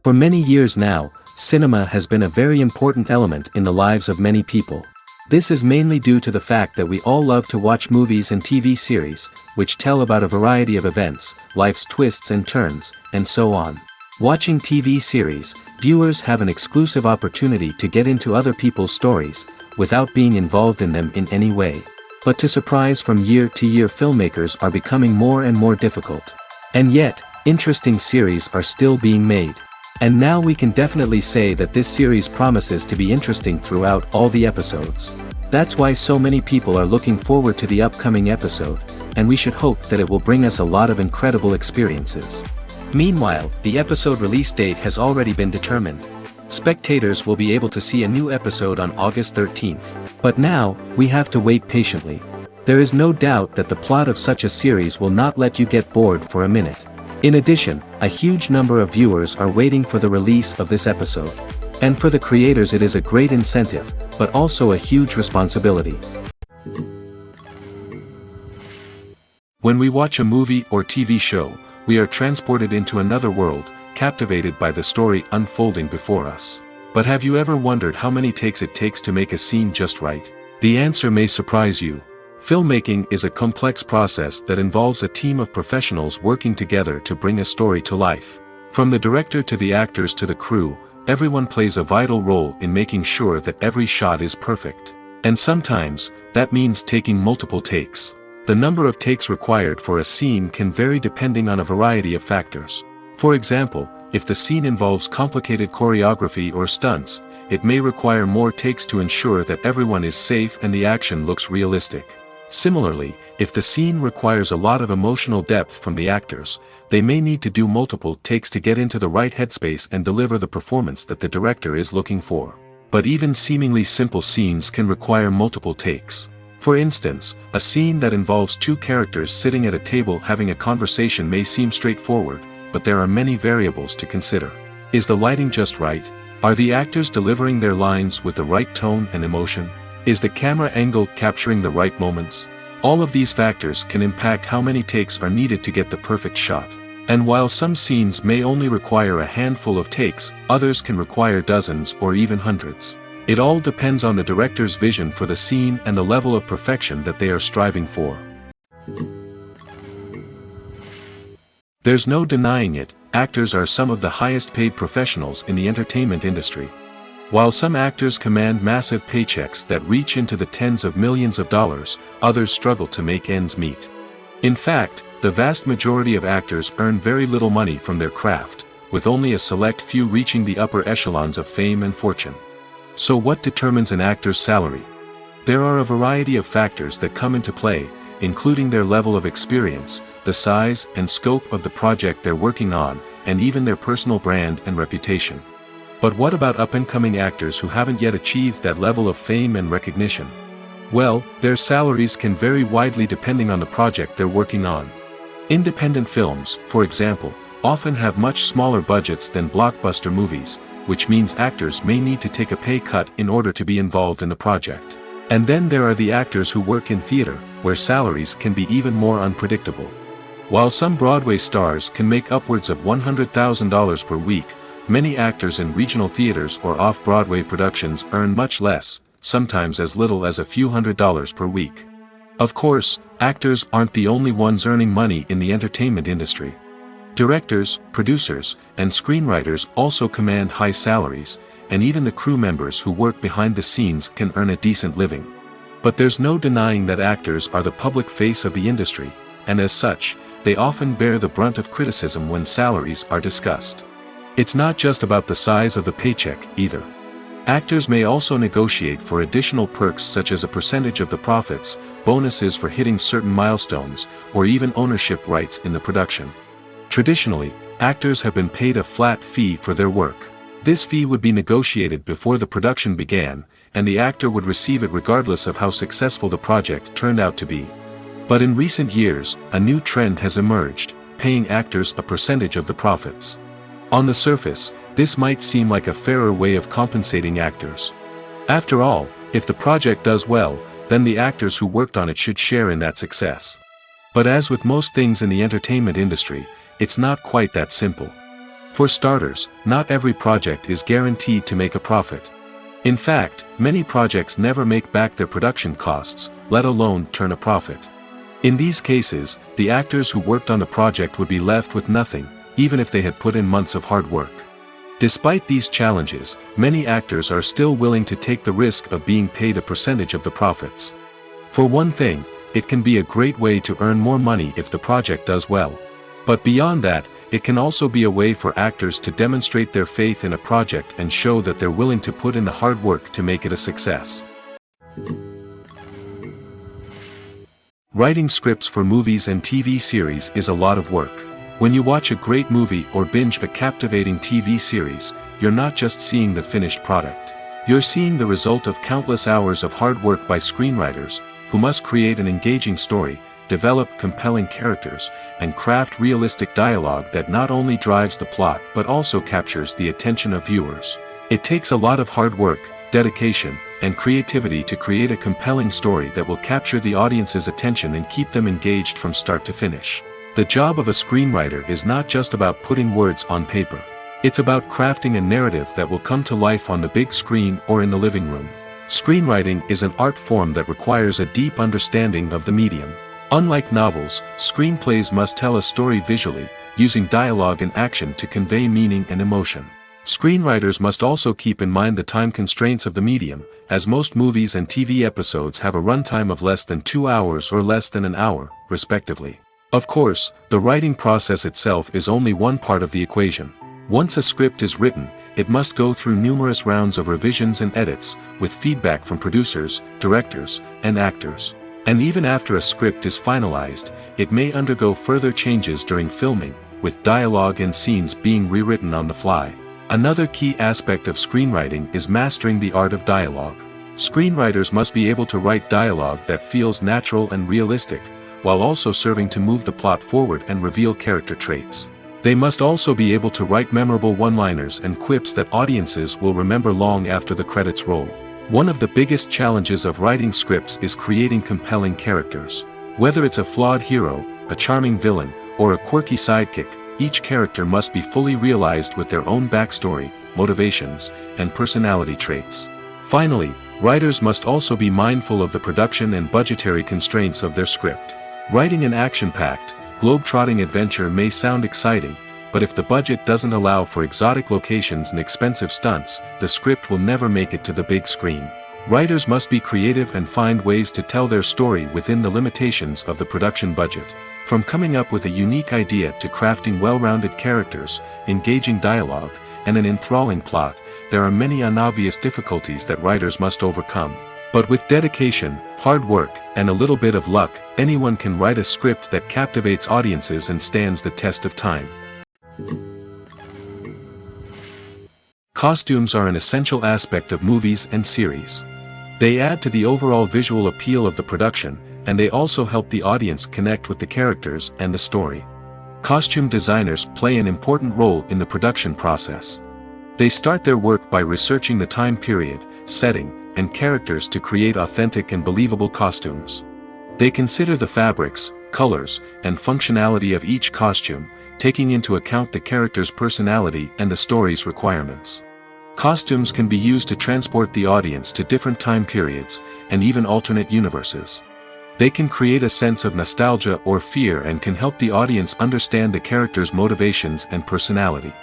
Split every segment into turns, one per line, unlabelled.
For many years now, cinema has been a very important element in the lives of many people. This is mainly due to the fact that we all love to watch movies and TV series, which tell about a variety of events, life's twists and turns, and so on. Watching TV series, viewers have an exclusive opportunity to get into other people's stories, without being involved in them in any way. But to surprise from year to year, filmmakers are becoming more and more difficult. And yet, interesting series are still being made. And now we can definitely say that this series promises to be interesting throughout all the episodes. That's why so many people are looking forward to the upcoming episode, and we should hope that it will bring us a lot of incredible experiences. Meanwhile, the episode release date has already been determined. Spectators will be able to see a new episode on August 13th. But now, we have to wait patiently. There is no doubt that the plot of such a series will not let you get bored for a minute. In addition, a huge number of viewers are waiting for the release of this episode. And for the creators it is a great incentive, but also a huge responsibility. When we watch a movie or TV show, we are transported into another world, captivated by the story unfolding before us. But have you ever wondered how many takes it takes to make a scene just right? The answer may surprise you. Filmmaking is a complex process that involves a team of professionals working together to bring a story to life. From the director to the actors to the crew, everyone plays a vital role in making sure that every shot is perfect. And sometimes, that means taking multiple takes. The number of takes required for a scene can vary depending on a variety of factors. For example, if the scene involves complicated choreography or stunts, it may require more takes to ensure that everyone is safe and the action looks realistic. Similarly, if the scene requires a lot of emotional depth from the actors, they may need to do multiple takes to get into the right headspace and deliver the performance that the director is looking for. But even seemingly simple scenes can require multiple takes. For instance, a scene that involves two characters sitting at a table having a conversation may seem straightforward, but there are many variables to consider. Is the lighting just right? Are the actors delivering their lines with the right tone and emotion? Is the camera angle capturing the right moments? All of these factors can impact how many takes are needed to get the perfect shot. And while some scenes may only require a handful of takes, others can require dozens or even hundreds. It all depends on the director's vision for the scene and the level of perfection that they are striving for. There's no denying it, actors are some of the highest paid professionals in the entertainment industry. While some actors command massive paychecks that reach into the tens of millions of dollars, others struggle to make ends meet. In fact, the vast majority of actors earn very little money from their craft, with only a select few reaching the upper echelons of fame and fortune. So what determines an actor's salary? There are a variety of factors that come into play, including their level of experience, the size and scope of the project they're working on, and even their personal brand and reputation. But what about up-and-coming actors who haven't yet achieved that level of fame and recognition? Well, their salaries can vary widely depending on the project they're working on. Independent films, for example, often have much smaller budgets than blockbuster movies, which means actors may need to take a pay cut in order to be involved in the project. And then there are the actors who work in theater, where salaries can be even more unpredictable. While some Broadway stars can make upwards of $100,000 per week, many actors in regional theaters or off-Broadway productions earn much less, sometimes as little as a few $100s per week. Of course, actors aren't the only ones earning money in the entertainment industry. Directors, producers, and screenwriters also command high salaries, and even the crew members who work behind the scenes can earn a decent living. But there's no denying that actors are the public face of the industry, and as such, they often bear the brunt of criticism when salaries are discussed. It's not just about the size of the paycheck, either. Actors may also negotiate for additional perks such as a percentage of the profits, bonuses for hitting certain milestones, or even ownership rights in the production. Traditionally, actors have been paid a flat fee for their work. This fee would be negotiated before the production began, and the actor would receive it regardless of how successful the project turned out to be. But in recent years, a new trend has emerged, paying actors a percentage of the profits. On the surface, this might seem like a fairer way of compensating actors. After all, if the project does well, then the actors who worked on it should share in that success. But as with most things in the entertainment industry, it's not quite that simple. For starters, not every project is guaranteed to make a profit. In fact, many projects never make back their production costs, let alone turn a profit. In these cases, the actors who worked on the project would be left with nothing, even if they had put in months of hard work. Despite these challenges, many actors are still willing to take the risk of being paid a percentage of the profits. For one thing, it can be a great way to earn more money if the project does well. But beyond that, it can also be a way for actors to demonstrate their faith in a project and show that they're willing to put in the hard work to make it a success. Writing scripts for movies and TV series is a lot of work. When you watch a great movie or binge a captivating TV series, you're not just seeing the finished product. You're seeing the result of countless hours of hard work by screenwriters, who must create an engaging story, develop compelling characters, and craft realistic dialogue that not only drives the plot but also captures the attention of viewers. It takes a lot of hard work, dedication, and creativity to create a compelling story that will capture the audience's attention and keep them engaged from start to finish. The job of a screenwriter is not just about putting words on paper. It's about crafting a narrative that will come to life on the big screen or in the living room. Screenwriting is an art form that requires a deep understanding of the medium. Unlike novels, screenplays must tell a story visually, using dialogue and action to convey meaning and emotion. Screenwriters must also keep in mind the time constraints of the medium, as most movies and TV episodes have a runtime of less than 2 hours or less than an hour, respectively. Of course, the writing process itself is only one part of the equation. Once a script is written, it must go through numerous rounds of revisions and edits, with feedback from producers, directors, and actors. And even after a script is finalized, it may undergo further changes during filming, with dialogue and scenes being rewritten on the fly. Another key aspect of screenwriting is mastering the art of dialogue. Screenwriters must be able to write dialogue that feels natural and realistic, while also serving to move the plot forward and reveal character traits. They must also be able to write memorable one-liners and quips that audiences will remember long after the credits roll. One of the biggest challenges of writing scripts is creating compelling characters. Whether it's a flawed hero, a charming villain, or a quirky sidekick, each character must be fully realized with their own backstory, motivations, and personality traits. Finally, writers must also be mindful of the production and budgetary constraints of their script. Writing an action-packed, globe-trotting adventure may sound exciting, but if the budget doesn't allow for exotic locations and expensive stunts, the script will never make it to the big screen. Writers must be creative and find ways to tell their story within the limitations of the production budget. From coming up with a unique idea to crafting well-rounded characters, engaging dialogue, and an enthralling plot, there are many unobvious difficulties that writers must overcome. But with dedication, hard work, and a little bit of luck, anyone can write a script that captivates audiences and stands the test of time. Costumes are an essential aspect of movies and series. They add to the overall visual appeal of the production, and they also help the audience connect with the characters and the story. Costume designers play an important role in the production process. They start their work by researching the time period, setting, and characters to create authentic and believable costumes. They consider the fabrics, colors, and functionality of each costume, taking into account the character's personality and the story's requirements. Costumes can be used to transport the audience to different time periods, and even alternate universes. They can create a sense of nostalgia or fear and can help the audience understand the character's motivations and personality.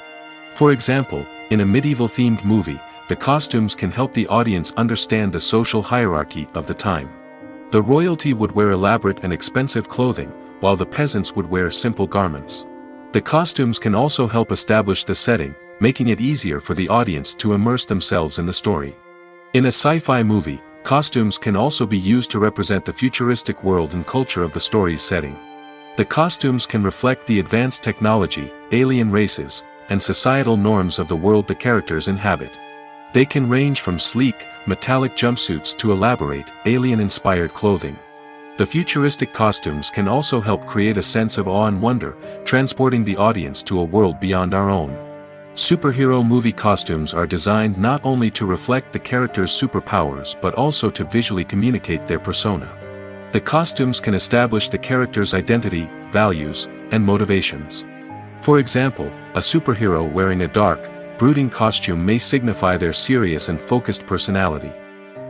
For example, in a medieval-themed movie, the costumes can help the audience understand the social hierarchy of the time. The royalty would wear elaborate and expensive clothing, while the peasants would wear simple garments. The costumes can also help establish the setting, making it easier for the audience to immerse themselves in the story. In a sci-fi movie, costumes can also be used to represent the futuristic world and culture of the story's setting. The costumes can reflect the advanced technology, alien races, and societal norms of the world the characters inhabit. They can range from sleek, metallic jumpsuits to elaborate, alien-inspired clothing. The futuristic costumes can also help create a sense of awe and wonder, transporting the audience to a world beyond our own. Superhero movie costumes are designed not only to reflect the character's superpowers but also to visually communicate their persona. The costumes can establish the character's identity, values, and motivations. For example, a superhero wearing a dark, brooding costume may signify their serious and focused personality.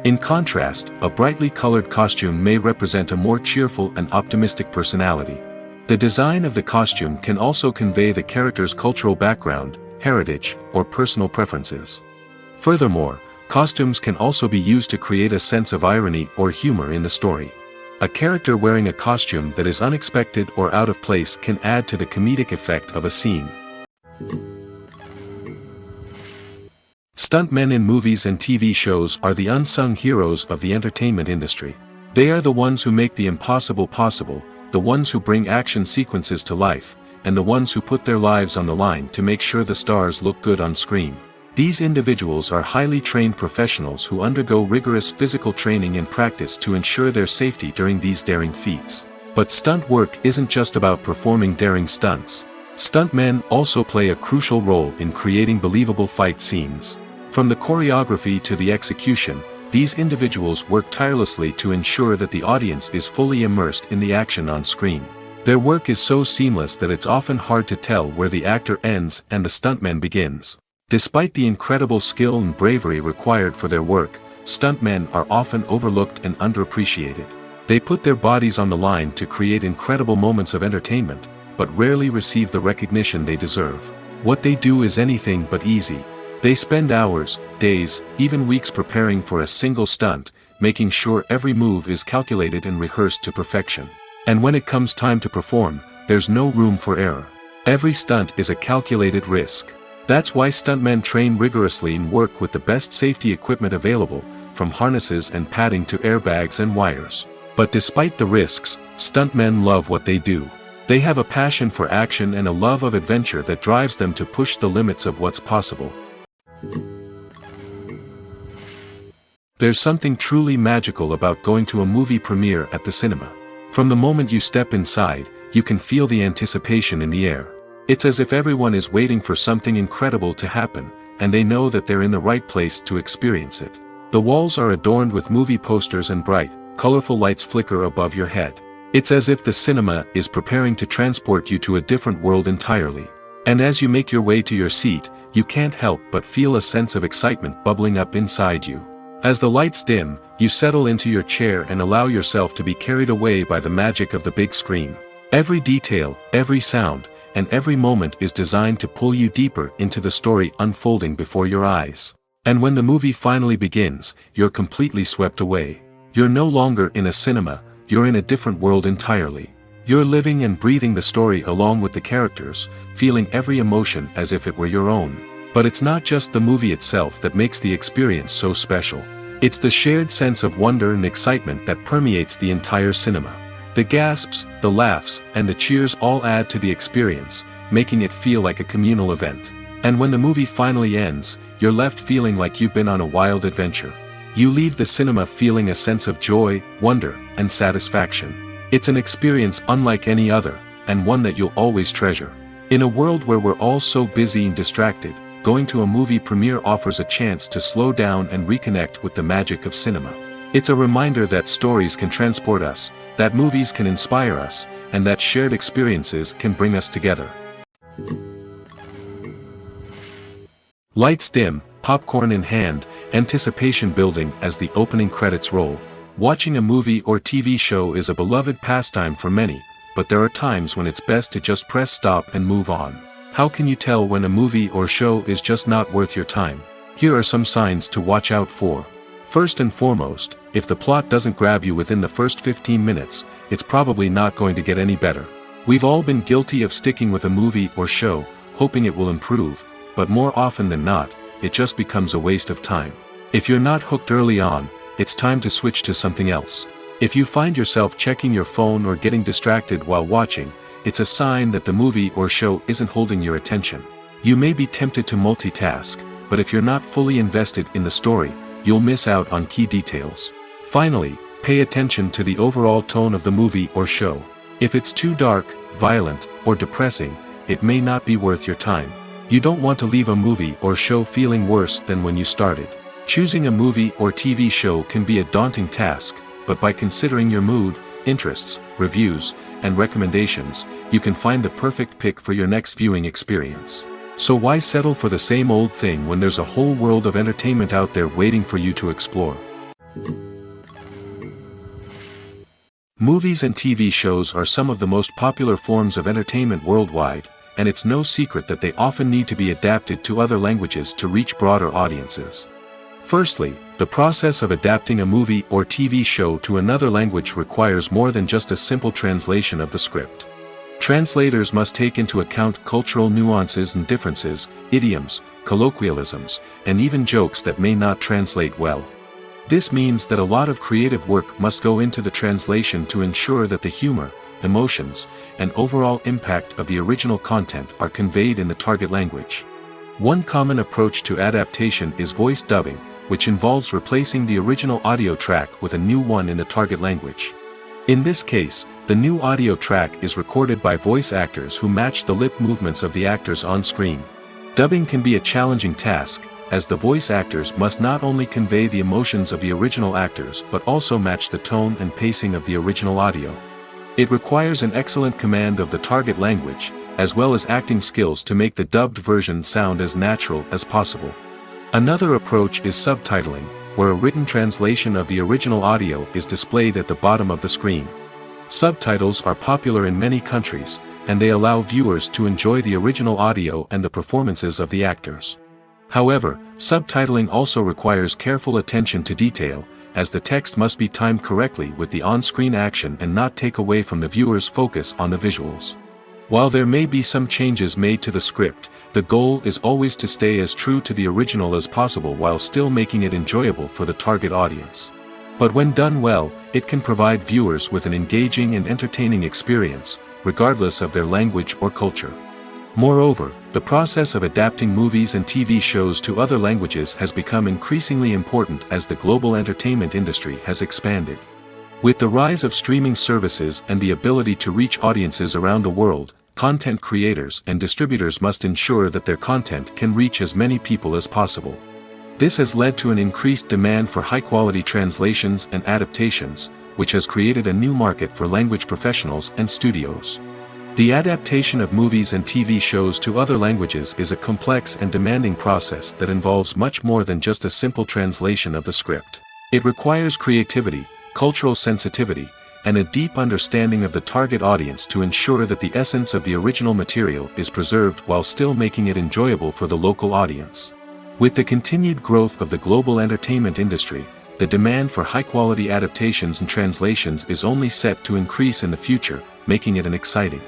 In contrast, a brightly colored costume may represent a more cheerful and optimistic personality. The design of the costume can also convey the character's cultural background, heritage, or personal preferences. Furthermore, costumes can also be used to create a sense of irony or humor in the story. A character wearing a costume that is unexpected or out of place can add to the comedic effect of a scene. Stuntmen in movies and TV shows are the unsung heroes of the entertainment industry. They are the ones who make the impossible possible, the ones who bring action sequences to life, and the ones who put their lives on the line to make sure the stars look good on screen. These individuals are highly trained professionals who undergo rigorous physical training and practice to ensure their safety during these daring feats. But stunt work isn't just about performing daring stunts. Stuntmen also play a crucial role in creating believable fight scenes. From the choreography to the execution, these individuals work tirelessly to ensure that the audience is fully immersed in the action on screen. Their work is so seamless that it's often hard to tell where the actor ends and the stuntman begins. Despite the incredible skill and bravery required for their work, stuntmen are often overlooked and underappreciated. They put their bodies on the line to create incredible moments of entertainment, but rarely receive the recognition they deserve. What they do is anything but easy. They spend hours, days, even weeks preparing for a single stunt, making sure every move is calculated and rehearsed to perfection. And when it comes time to perform, there's no room for error. Every stunt is a calculated risk. That's why stuntmen train rigorously and work with the best safety equipment available, from harnesses and padding to airbags and wires. But despite the risks, stuntmen love what they do. They have a passion for action and a love of adventure that drives them to push the limits of what's possible. There's something truly magical about going to a movie premiere at the cinema. From the moment you step inside, you can feel the anticipation in the air. It's as if everyone is waiting for something incredible to happen, and they know that they're in the right place to experience it. The walls are adorned with movie posters and bright, colorful lights flicker above your head. It's as if the cinema is preparing to transport you to a different world entirely. And as you make your way to your seat, you can't help but feel a sense of excitement bubbling up inside you. As the lights dim, you settle into your chair and allow yourself to be carried away by the magic of the big screen. Every detail, every sound, and every moment is designed to pull you deeper into the story unfolding before your eyes. And when the movie finally begins, you're completely swept away. You're no longer in a cinema, you're in a different world entirely. You're living and breathing the story along with the characters, feeling every emotion as if it were your own. But it's not just the movie itself that makes the experience so special. It's the shared sense of wonder and excitement that permeates the entire cinema. The gasps, the laughs, and the cheers all add to the experience, making it feel like a communal event. And when the movie finally ends, you're left feeling like you've been on a wild adventure. You leave the cinema feeling a sense of joy, wonder, and satisfaction. It's an experience unlike any other, and one that you'll always treasure. In a world where we're all so busy and distracted, going to a movie premiere offers a chance to slow down and reconnect with the magic of cinema. It's a reminder that stories can transport us, that movies can inspire us, and that shared experiences can bring us together. Lights dim, popcorn in hand, anticipation building as the opening credits roll. Watching a movie or TV show is a beloved pastime for many, but there are times when it's best to just press stop and move on. How can you tell when a movie or show is just not worth your time? Here are some signs to watch out for. First and foremost, if the plot doesn't grab you within the first 15 minutes, it's probably not going to get any better. We've all been guilty of sticking with a movie or show, hoping it will improve, but more often than not, it just becomes a waste of time. If you're not hooked early on, it's time to switch to something else. If you find yourself checking your phone or getting distracted while watching, it's a sign that the movie or show isn't holding your attention. You may be tempted to multitask, but if you're not fully invested in the story, you'll miss out on key details. Finally, pay attention to the overall tone of the movie or show. If it's too dark, violent, or depressing, it may not be worth your time. You don't want to leave a movie or show feeling worse than when you started. Choosing a movie or TV show can be a daunting task, but by considering your mood, interests, reviews, and recommendations, you can find the perfect pick for your next viewing experience. So why settle for the same old thing when there's a whole world of entertainment out there waiting for you to explore? Movies and TV shows are some of the most popular forms of entertainment worldwide, and it's no secret that they often need to be adapted to other languages to reach broader audiences. Firstly, the process of adapting a movie or TV show to another language requires more than just a simple translation of the script. Translators must take into account cultural nuances and differences, idioms, colloquialisms, and even jokes that may not translate well. This means that a lot of creative work must go into the translation to ensure that the humor, emotions, and overall impact of the original content are conveyed in the target language. One common approach to adaptation is voice dubbing, which involves replacing the original audio track with a new one in the target language. In this case, the new audio track is recorded by voice actors who match the lip movements of the actors on screen. Dubbing can be a challenging task, as the voice actors must not only convey the emotions of the original actors but also match the tone and pacing of the original audio. It requires an excellent command of the target language, as well as acting skills to make the dubbed version sound as natural as possible. Another approach is subtitling, where a written translation of the original audio is displayed at the bottom of the screen. Subtitles are popular in many countries, and they allow viewers to enjoy the original audio and the performances of the actors. However, subtitling also requires careful attention to detail, as the text must be timed correctly with the on-screen action and not take away from the viewer's focus on the visuals. While there may be some changes made to the script, the goal is always to stay as true to the original as possible while still making it enjoyable for the target audience. But when done well, it can provide viewers with an engaging and entertaining experience, regardless of their language or culture. Moreover, the process of adapting movies and TV shows to other languages has become increasingly important as the global entertainment industry has expanded. With the rise of streaming services and the ability to reach audiences around the world, content creators and distributors must ensure that their content can reach as many people as possible. This has led to an increased demand for high-quality translations and adaptations, which has created a new market for language professionals and studios. The adaptation of movies and TV shows to other languages is a complex and demanding process that involves much more than just a simple translation of the script. It requires creativity, cultural sensitivity, and a deep understanding of the target audience to ensure that the essence of the original material is preserved while still making it enjoyable for the local audience. With the continued growth of the global entertainment industry, the demand for high-quality adaptations and translations is only set to increase in the future, making it an exciting.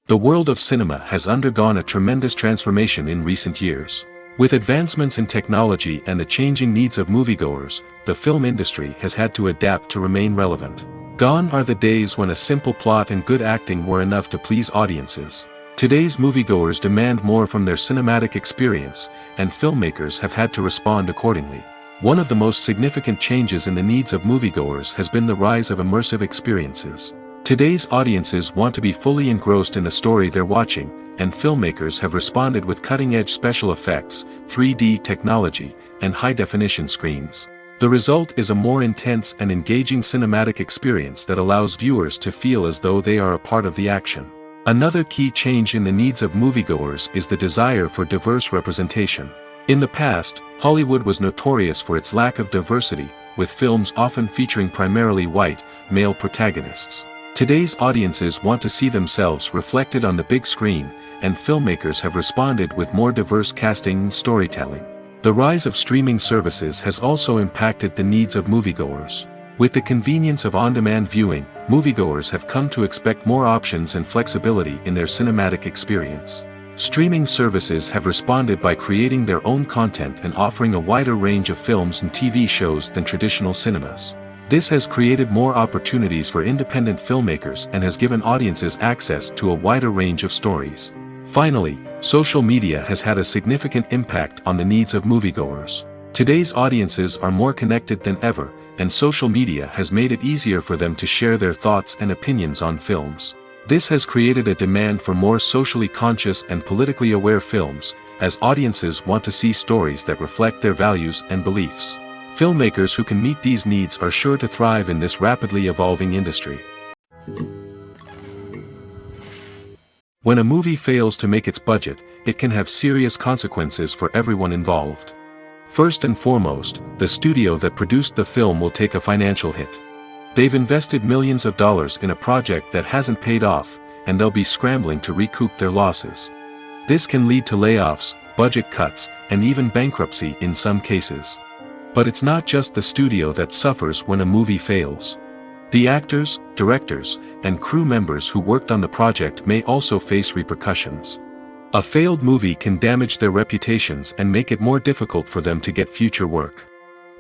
The world of cinema has undergone a tremendous transformation in recent years. With advancements in technology and the changing needs of moviegoers, the film industry has had to adapt to remain relevant. Gone are the days when a simple plot and good acting were enough to please audiences. Today's moviegoers demand more from their cinematic experience, and filmmakers have had to respond accordingly. One of the most significant changes in the needs of moviegoers has been the rise of immersive experiences. Today's audiences want to be fully engrossed in the story they're watching, and filmmakers have responded with cutting-edge special effects, 3D technology, and high-definition screens. The result is a more intense and engaging cinematic experience that allows viewers to feel as though they are a part of the action. Another key change in the needs of moviegoers is the desire for diverse representation. In the past, Hollywood was notorious for its lack of diversity, with films often featuring primarily white, male protagonists. Today's audiences want to see themselves reflected on the big screen, and filmmakers have responded with more diverse casting and storytelling. The rise of streaming services has also impacted the needs of moviegoers. With the convenience of on-demand viewing, moviegoers have come to expect more options and flexibility in their cinematic experience. Streaming services have responded by creating their own content and offering a wider range of films and TV shows than traditional cinemas. This has created more opportunities for independent filmmakers and has given audiences access to a wider range of stories. Finally, social media has had a significant impact on the needs of moviegoers. Today's audiences are more connected than ever, and social media has made it easier for them to share their thoughts and opinions on films. This has created a demand for more socially conscious and politically aware films, as audiences want to see stories that reflect their values and beliefs. Filmmakers who can meet these needs are sure to thrive in this rapidly evolving industry. When a movie fails to make its budget, it can have serious consequences for everyone involved. First and foremost, the studio that produced the film will take a financial hit. They've invested millions of dollars in a project that hasn't paid off, and they'll be scrambling to recoup their losses. This can lead to layoffs, budget cuts, and even bankruptcy in some cases. But it's not just the studio that suffers when a movie fails. The actors, directors, and crew members who worked on the project may also face repercussions. A failed movie can damage their reputations and make it more difficult for them to get future work.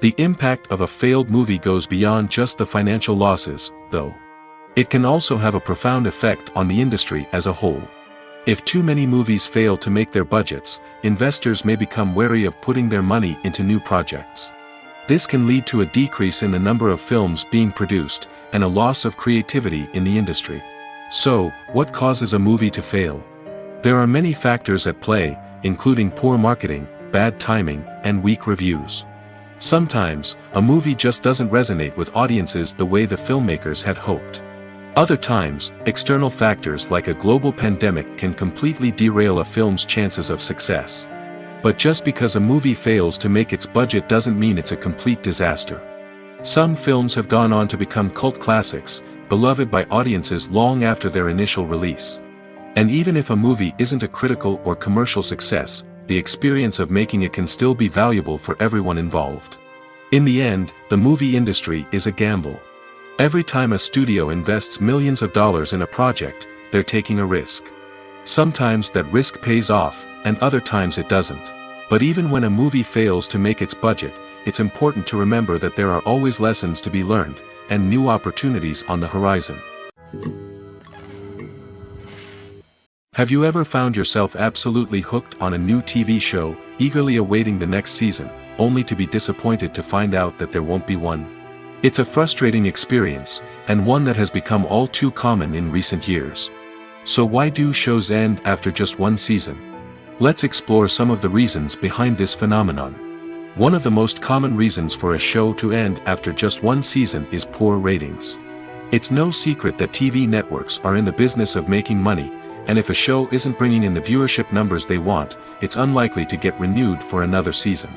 The impact of a failed movie goes beyond just the financial losses, though. It can also have a profound effect on the industry as a whole. If too many movies fail to make their budgets, investors may become wary of putting their money into new projects. This can lead to a decrease in the number of films being produced, and a loss of creativity in the industry. So, what causes a movie to fail? There are many factors at play, including poor marketing, bad timing, and weak reviews. Sometimes, a movie just doesn't resonate with audiences the way the filmmakers had hoped. Other times, external factors like a global pandemic can completely derail a film's chances of success. But just because a movie fails to make its budget doesn't mean it's a complete disaster. Some films have gone on to become cult classics, beloved by audiences long after their initial release. And even if a movie isn't a critical or commercial success, the experience of making it can still be valuable for everyone involved. In the end, the movie industry is a gamble. Every time a studio invests millions of dollars in a project, they're taking a risk. Sometimes that risk pays off, and other times it doesn't. But even when a movie fails to make its budget, it's important to remember that there are always lessons to be learned, and new opportunities on the horizon. Have you ever found yourself absolutely hooked on a new TV show, eagerly awaiting the next season, only to be disappointed to find out that there won't be one? It's a frustrating experience, and one that has become all too common in recent years. So why do shows end after just one season? Let's explore some of the reasons behind this phenomenon. One of the most common reasons for a show to end after just one season is poor ratings. It's no secret that TV networks are in the business of making money, and if a show isn't bringing in the viewership numbers they want, it's unlikely to get renewed for another season.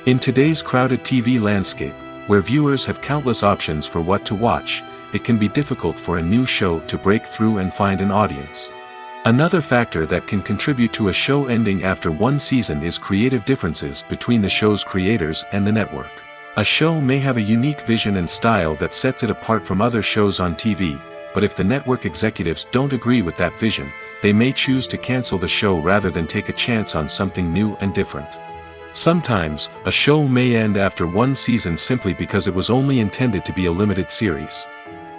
In today's crowded TV landscape, where viewers have countless options for what to watch, it can be difficult for a new show to break through and find an audience. Another factor that can contribute to a show ending after one season is creative differences between the show's creators and the network. A show may have a unique vision and style that sets it apart from other shows on TV, but if the network executives don't agree with that vision, they may choose to cancel the show rather than take a chance on something new and different. Sometimes, a show may end after one season simply because it was only intended to be a limited series.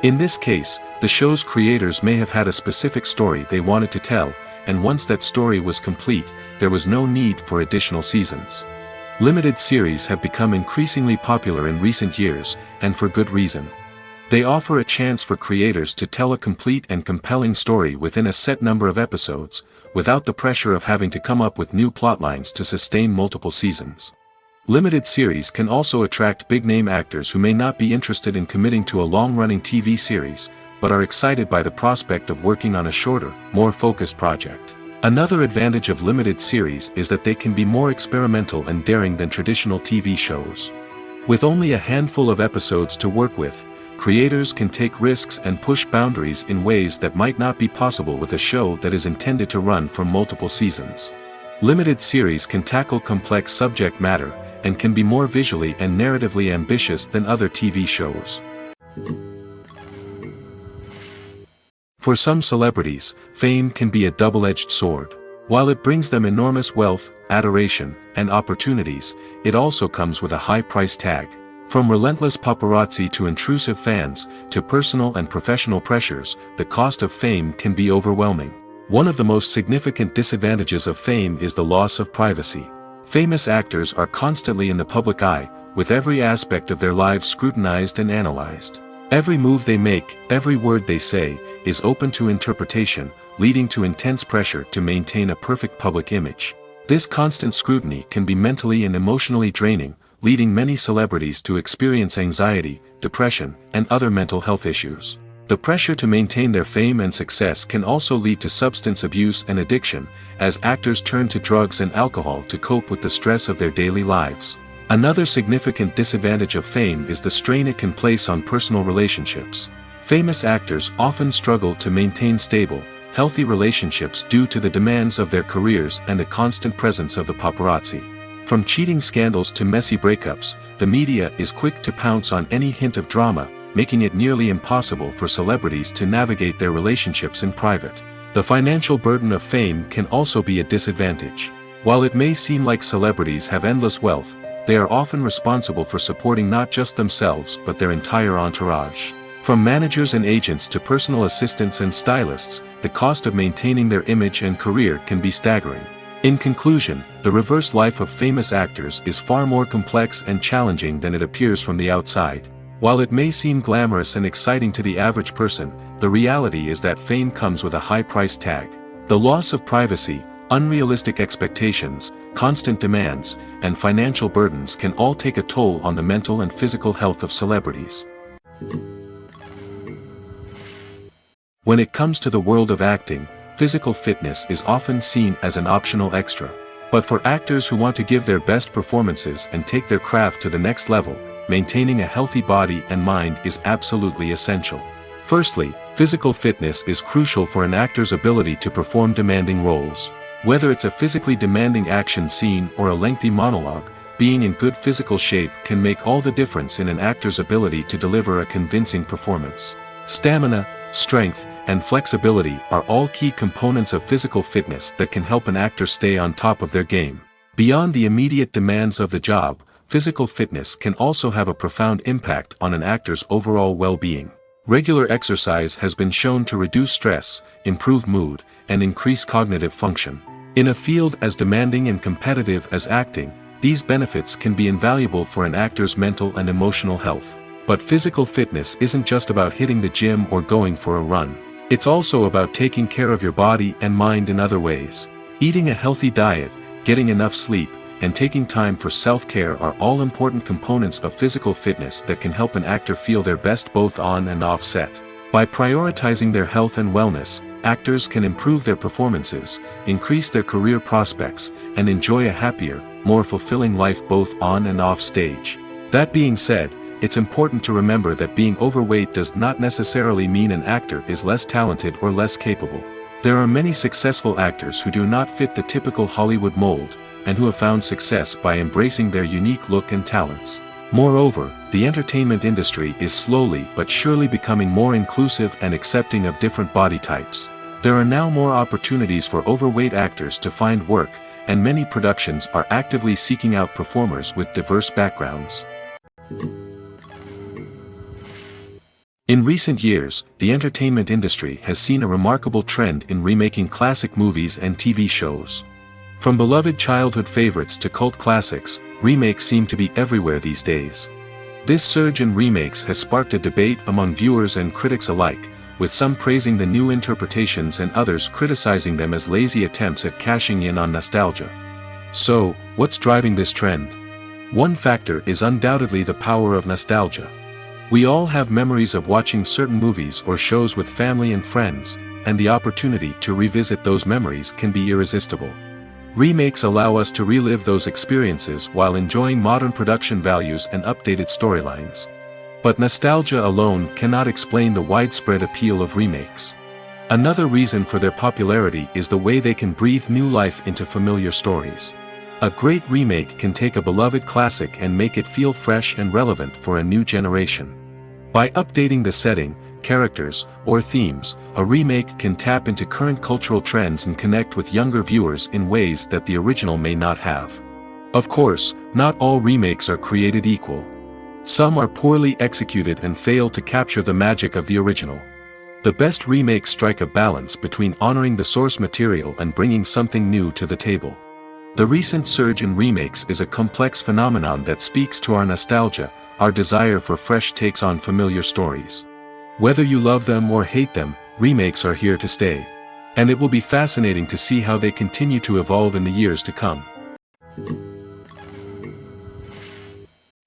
In this case, the show's creators may have had a specific story they wanted to tell, and once that story was complete, there was no need for additional seasons. Limited series have become increasingly popular in recent years, and for good reason. They offer a chance for creators to tell a complete and compelling story within a set number of episodes, without the pressure of having to come up with new plotlines to sustain multiple seasons. Limited series can also attract big-name actors who may not be interested in committing to a long-running TV series, but are excited by the prospect of working on a shorter, more focused project. Another advantage of limited series is that they can be more experimental and daring than traditional TV shows. With only a handful of episodes to work with, creators can take risks and push boundaries in ways that might not be possible with a show that is intended to run for multiple seasons. Limited series can tackle complex subject matter, and can be more visually and narratively ambitious than other TV shows. For some celebrities, fame can be a double-edged sword. While it brings them enormous wealth, adoration, and opportunities, it also comes with a high price tag. From relentless paparazzi to intrusive fans, to personal and professional pressures, the cost of fame can be overwhelming. One of the most significant disadvantages of fame is the loss of privacy. Famous actors are constantly in the public eye, with every aspect of their lives scrutinized and analyzed. Every move they make, every word they say, is open to interpretation, leading to intense pressure to maintain a perfect public image. This constant scrutiny can be mentally and emotionally draining, leading many celebrities to experience anxiety, depression, and other mental health issues. The pressure to maintain their fame and success can also lead to substance abuse and addiction, as actors turn to drugs and alcohol to cope with the stress of their daily lives. Another significant disadvantage of fame is the strain it can place on personal relationships. Famous actors often struggle to maintain stable, healthy relationships due to the demands of their careers and the constant presence of the paparazzi. From cheating scandals to messy breakups, the media is quick to pounce on any hint of drama, making it nearly impossible for celebrities to navigate their relationships in private. The financial burden of fame can also be a disadvantage. While it may seem like celebrities have endless wealth, they are often responsible for supporting not just themselves but their entire entourage. From managers and agents to personal assistants and stylists, the cost of maintaining their image and career can be staggering. In conclusion, the reverse life of famous actors is far more complex and challenging than it appears from the outside. While it may seem glamorous and exciting to the average person, the reality is that fame comes with a high price tag. The loss of privacy, unrealistic expectations, constant demands, and financial burdens can all take a toll on the mental and physical health of celebrities. When it comes to the world of acting, physical fitness is often seen as an optional extra. But for actors who want to give their best performances and take their craft to the next level, maintaining a healthy body and mind is absolutely essential. Firstly, physical fitness is crucial for an actor's ability to perform demanding roles. Whether it's a physically demanding action scene or a lengthy monologue, being in good physical shape can make all the difference in an actor's ability to deliver a convincing performance. Stamina, strength, and flexibility are all key components of physical fitness that can help an actor stay on top of their game. Beyond the immediate demands of the job, physical fitness can also have a profound impact on an actor's overall well-being. Regular exercise has been shown to reduce stress, improve mood, and increase cognitive function. In a field as demanding and competitive as acting, these benefits can be invaluable for an actor's mental and emotional health. But physical fitness isn't just about hitting the gym or going for a run. It's also about taking care of your body and mind in other ways. Eating a healthy diet, getting enough sleep, and taking time for self-care are all important components of physical fitness that can help an actor feel their best both on and off set. By prioritizing their health and wellness, actors can improve their performances, increase their career prospects, and enjoy a happier, more fulfilling life both on and off stage. That being said, it's important to remember that being overweight does not necessarily mean an actor is less talented or less capable. There are many successful actors who do not fit the typical Hollywood mold, and who have found success by embracing their unique look and talents. Moreover, the entertainment industry is slowly but surely becoming more inclusive and accepting of different body types. There are now more opportunities for overweight actors to find work, and many productions are actively seeking out performers with diverse backgrounds. In recent years, the entertainment industry has seen a remarkable trend in remaking classic movies and TV shows. From beloved childhood favorites to cult classics, remakes seem to be everywhere these days. This surge in remakes has sparked a debate among viewers and critics alike, with some praising the new interpretations and others criticizing them as lazy attempts at cashing in on nostalgia. So, what's driving this trend? One factor is undoubtedly the power of nostalgia. We all have memories of watching certain movies or shows with family and friends, and the opportunity to revisit those memories can be irresistible. Remakes allow us to relive those experiences while enjoying modern production values and updated storylines. But nostalgia alone cannot explain the widespread appeal of remakes. Another reason for their popularity is the way they can breathe new life into familiar stories. A great remake can take a beloved classic and make it feel fresh and relevant for a new generation. By updating the setting, characters, or themes, a remake can tap into current cultural trends and connect with younger viewers in ways that the original may not have. Of course, not all remakes are created equal. Some are poorly executed and fail to capture the magic of the original. The best remakes strike a balance between honoring the source material and bringing something new to the table. The recent surge in remakes is a complex phenomenon that speaks to our nostalgia, our desire for fresh takes on familiar stories. Whether you love them or hate them, remakes are here to stay. And it will be fascinating to see how they continue to evolve in the years to come.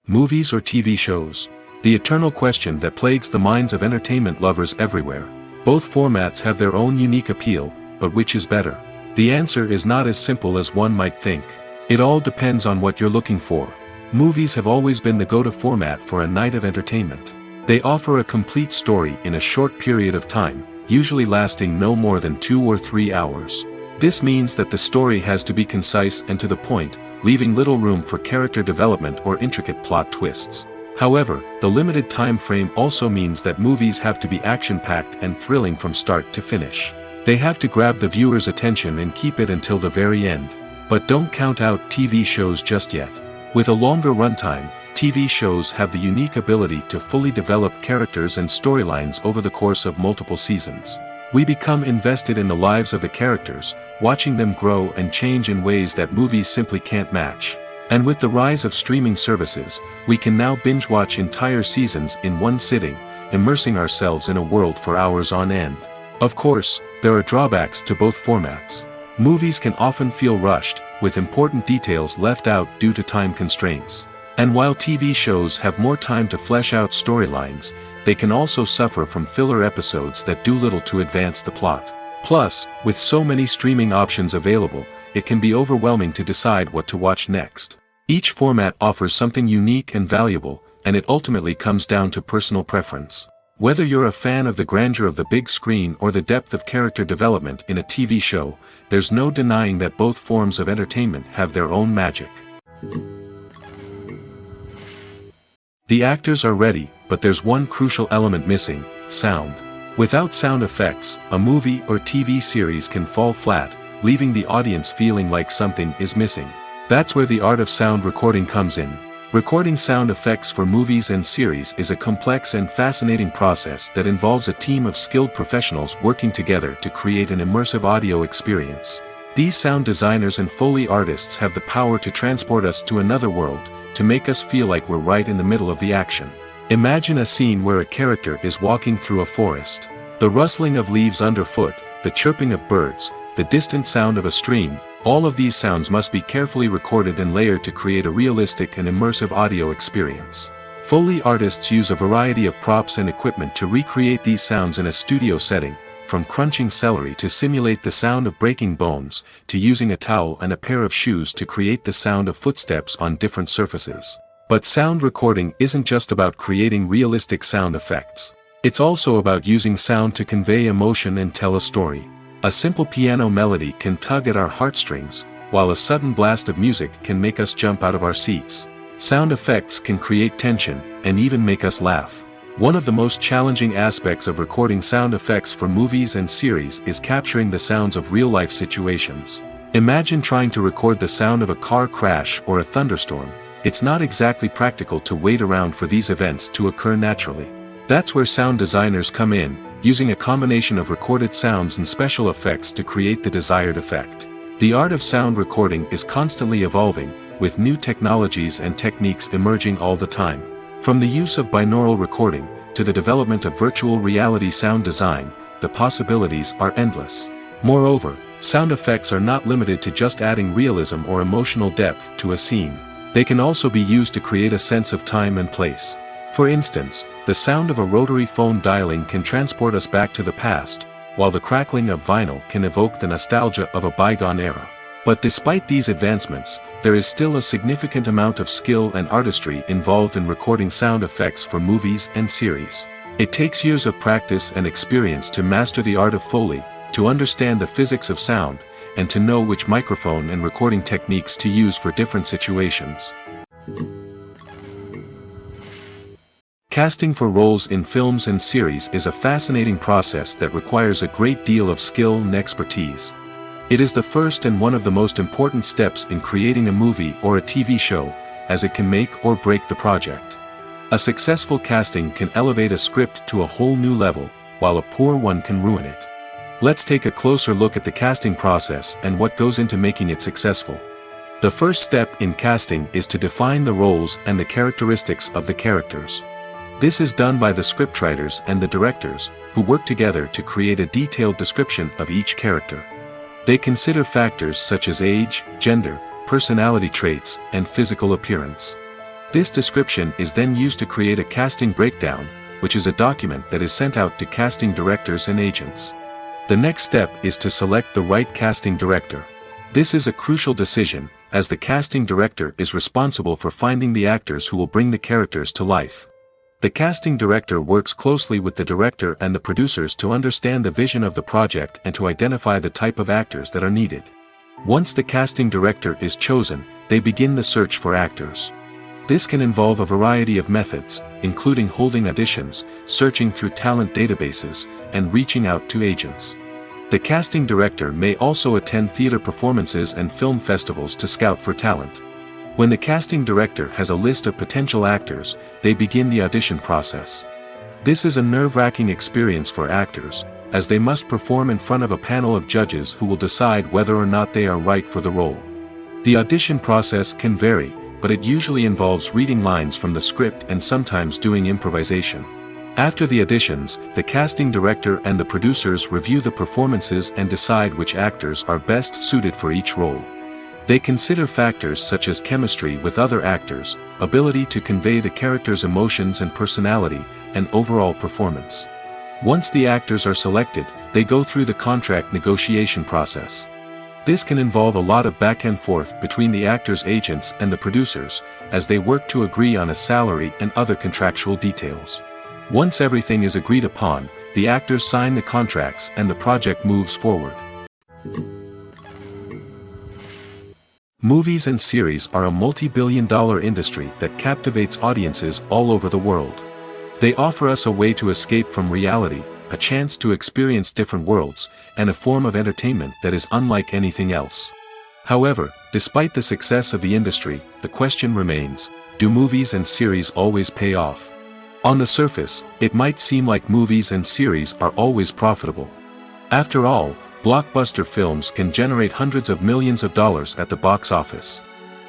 Movies or TV shows? The eternal question that plagues the minds of entertainment lovers everywhere. Both formats have their own unique appeal, but which is better? The answer is not as simple as one might think. It all depends on what you're looking for. Movies have always been the go-to format for a night of entertainment. They offer a complete story in a short period of time, usually lasting no more than 2 or 3 hours. This means that the story has to be concise and to the point, leaving little room for character development or intricate plot twists. However, the limited time frame also means that movies have to be action-packed and thrilling from start to finish. They have to grab the viewer's attention and keep it until the very end. But don't count out TV shows just yet. With a longer runtime, TV shows have the unique ability to fully develop characters and storylines over the course of multiple seasons. We become invested in the lives of the characters, watching them grow and change in ways that movies simply can't match. And with the rise of streaming services, we can now binge-watch entire seasons in one sitting, immersing ourselves in a world for hours on end. Of course, there are drawbacks to both formats. Movies can often feel rushed, with important details left out due to time constraints. And while TV shows have more time to flesh out storylines, they can also suffer from filler episodes that do little to advance the plot. Plus, with so many streaming options available, it can be overwhelming to decide what to watch next. Each format offers something unique and valuable, and it ultimately comes down to personal preference. Whether you're a fan of the grandeur of the big screen or the depth of character development in a TV show, there's no denying that both forms of entertainment have their own magic. The actors are ready, but there's one crucial element missing: sound. Without sound effects, a movie or TV series can fall flat, leaving the audience feeling like something is missing. That's where the art of sound recording comes in. Recording sound effects for movies and series is a complex and fascinating process that involves a team of skilled professionals working together to create an immersive audio experience. These sound designers and Foley artists have the power to transport us to another world, to make us feel like we're right in the middle of the action. Imagine a scene where a character is walking through a forest. The rustling of leaves underfoot, the chirping of birds, the distant sound of a stream, all of these sounds must be carefully recorded and layered to create a realistic and immersive audio experience. Foley artists use a variety of props and equipment to recreate these sounds in a studio setting, from crunching celery to simulate the sound of breaking bones, to using a towel and a pair of shoes to create the sound of footsteps on different surfaces. But sound recording isn't just about creating realistic sound effects. It's also about using sound to convey emotion and tell a story. A simple piano melody can tug at our heartstrings, while a sudden blast of music can make us jump out of our seats. Sound effects can create tension, and even make us laugh. One of the most challenging aspects of recording sound effects for movies and series is capturing the sounds of real-life situations. Imagine trying to record the sound of a car crash or a thunderstorm. It's not exactly practical to wait around for these events to occur naturally. That's where sound designers come in, using a combination of recorded sounds and special effects to create the desired effect. The art of sound recording is constantly evolving, with new technologies and techniques emerging all the time. From the use of binaural recording, to the development of virtual reality sound design, the possibilities are endless. Moreover, sound effects are not limited to just adding realism or emotional depth to a scene. They can also be used to create a sense of time and place. For instance, the sound of a rotary phone dialing can transport us back to the past, while the crackling of vinyl can evoke the nostalgia of a bygone era. But despite these advancements, there is still a significant amount of skill and artistry involved in recording sound effects for movies and series. It takes years of practice and experience to master the art of Foley, to understand the physics of sound, and to know which microphone and recording techniques to use for different situations. Casting for roles in films and series is a fascinating process that requires a great deal of skill and expertise. It is the first and one of the most important steps in creating a movie or a TV show, as it can make or break the project. A successful casting can elevate a script to a whole new level, while a poor one can ruin it. Let's take a closer look at the casting process and what goes into making it successful. The first step in casting is to define the roles and the characteristics of the characters. This is done by the scriptwriters and the directors, who work together to create a detailed description of each character. They consider factors such as age, gender, personality traits, and physical appearance. This description is then used to create a casting breakdown, which is a document that is sent out to casting directors and agents. The next step is to select the right casting director. This is a crucial decision, as the casting director is responsible for finding the actors who will bring the characters to life. The casting director works closely with the director and the producers to understand the vision of the project and to identify the type of actors that are needed. Once the casting director is chosen, they begin the search for actors. This can involve a variety of methods, including holding auditions, searching through talent databases, and reaching out to agents. The casting director may also attend theater performances and film festivals to scout for talent. When the casting director has a list of potential actors, they begin the audition process. This is a nerve-wracking experience for actors, as they must perform in front of a panel of judges who will decide whether or not they are right for the role. The audition process can vary, but it usually involves reading lines from the script and sometimes doing improvisation. After the auditions, the casting director and the producers review the performances and decide which actors are best suited for each role. They consider factors such as chemistry with other actors, ability to convey the character's emotions and personality, and overall performance. Once the actors are selected, they go through the contract negotiation process. This can involve a lot of back and forth between the actors' agents and the producers, as they work to agree on a salary and other contractual details. Once everything is agreed upon, the actors sign the contracts and the project moves forward. Movies and series are a multi-billion-dollar industry that captivates audiences all over the world. They offer us a way to escape from reality, a chance to experience different worlds, and a form of entertainment that is unlike anything else. However, despite the success of the industry, the question remains, do movies and series always pay off? On the surface, it might seem like movies and series are always profitable. After all, blockbuster films can generate hundreds of millions of dollars at the box office.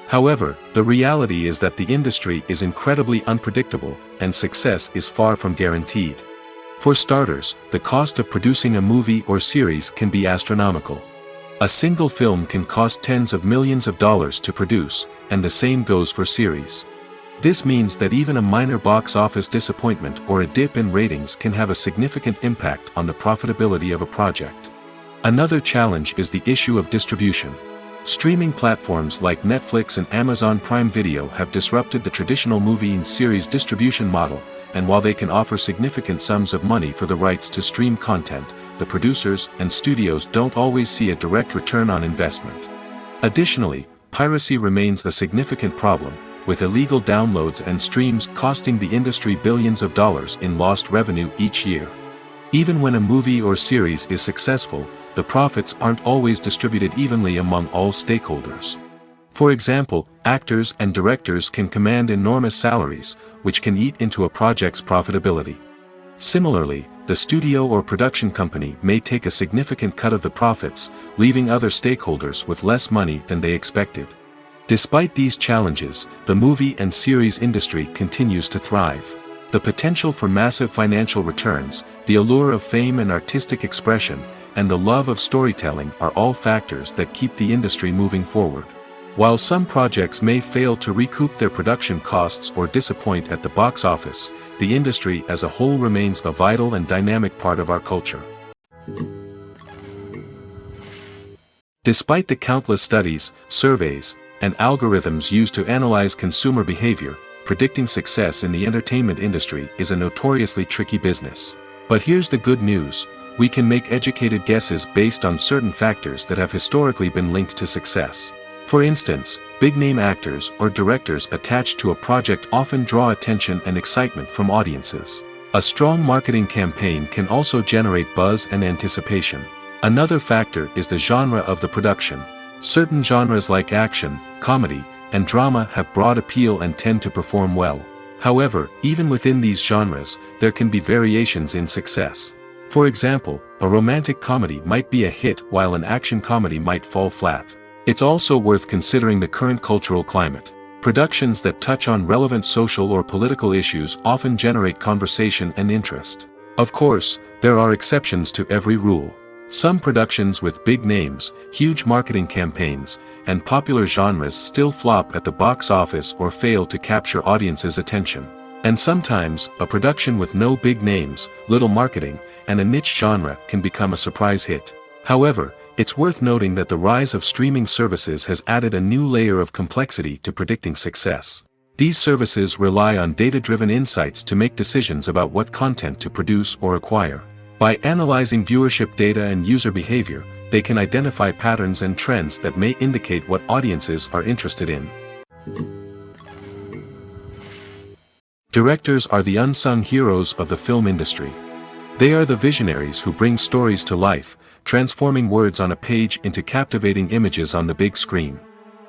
However, the reality is that the industry is incredibly unpredictable, and success is far from guaranteed. For starters, the cost of producing a movie or series can be astronomical. A single film can cost tens of millions of dollars to produce, and the same goes for series. This means that even a minor box office disappointment or a dip in ratings can have a significant impact on the profitability of a project. Another challenge is the issue of distribution. Streaming platforms like Netflix and Amazon Prime Video have disrupted the traditional movie and series distribution model, and while they can offer significant sums of money for the rights to stream content, the producers and studios don't always see a direct return on investment. Additionally, piracy remains a significant problem, with illegal downloads and streams costing the industry billions of dollars in lost revenue each year. Even when a movie or series is successful, the profits aren't always distributed evenly among all stakeholders. For example, actors and directors can command enormous salaries, which can eat into a project's profitability. Similarly, the studio or production company may take a significant cut of the profits, leaving other stakeholders with less money than they expected. Despite these challenges, the movie and series industry continues to thrive. The potential for massive financial returns, the allure of fame and artistic expression, and the love of storytelling are all factors that keep the industry moving forward. While some projects may fail to recoup their production costs or disappoint at the box office, the industry as a whole remains a vital and dynamic part of our culture. Despite the countless studies, surveys, and algorithms used to analyze consumer behavior, predicting success in the entertainment industry is a notoriously tricky business. But here's the good news: we can make educated guesses based on certain factors that have historically been linked to success. For instance, big-name actors or directors attached to a project often draw attention and excitement from audiences. A strong marketing campaign can also generate buzz and anticipation. Another factor is the genre of the production. Certain genres like action, comedy, and drama have broad appeal and tend to perform well. However, even within these genres, there can be variations in success. For example, a romantic comedy might be a hit while an action comedy might fall flat. It's also worth considering the current cultural climate. Productions that touch on relevant social or political issues often generate conversation and interest. Of course, there are exceptions to every rule. Some productions with big names, huge marketing campaigns, and popular genres still flop at the box office or fail to capture audiences' attention. And sometimes, a production with no big names, little marketing, and a niche genre can become a surprise hit. However, it's worth noting that the rise of streaming services has added a new layer of complexity to predicting success. These services rely on data-driven insights to make decisions about what content to produce or acquire. By analyzing viewership data and user behavior, they can identify patterns and trends that may indicate what audiences are interested in. Directors are the unsung heroes of the film industry. They are the visionaries who bring stories to life, transforming words on a page into captivating images on the big screen.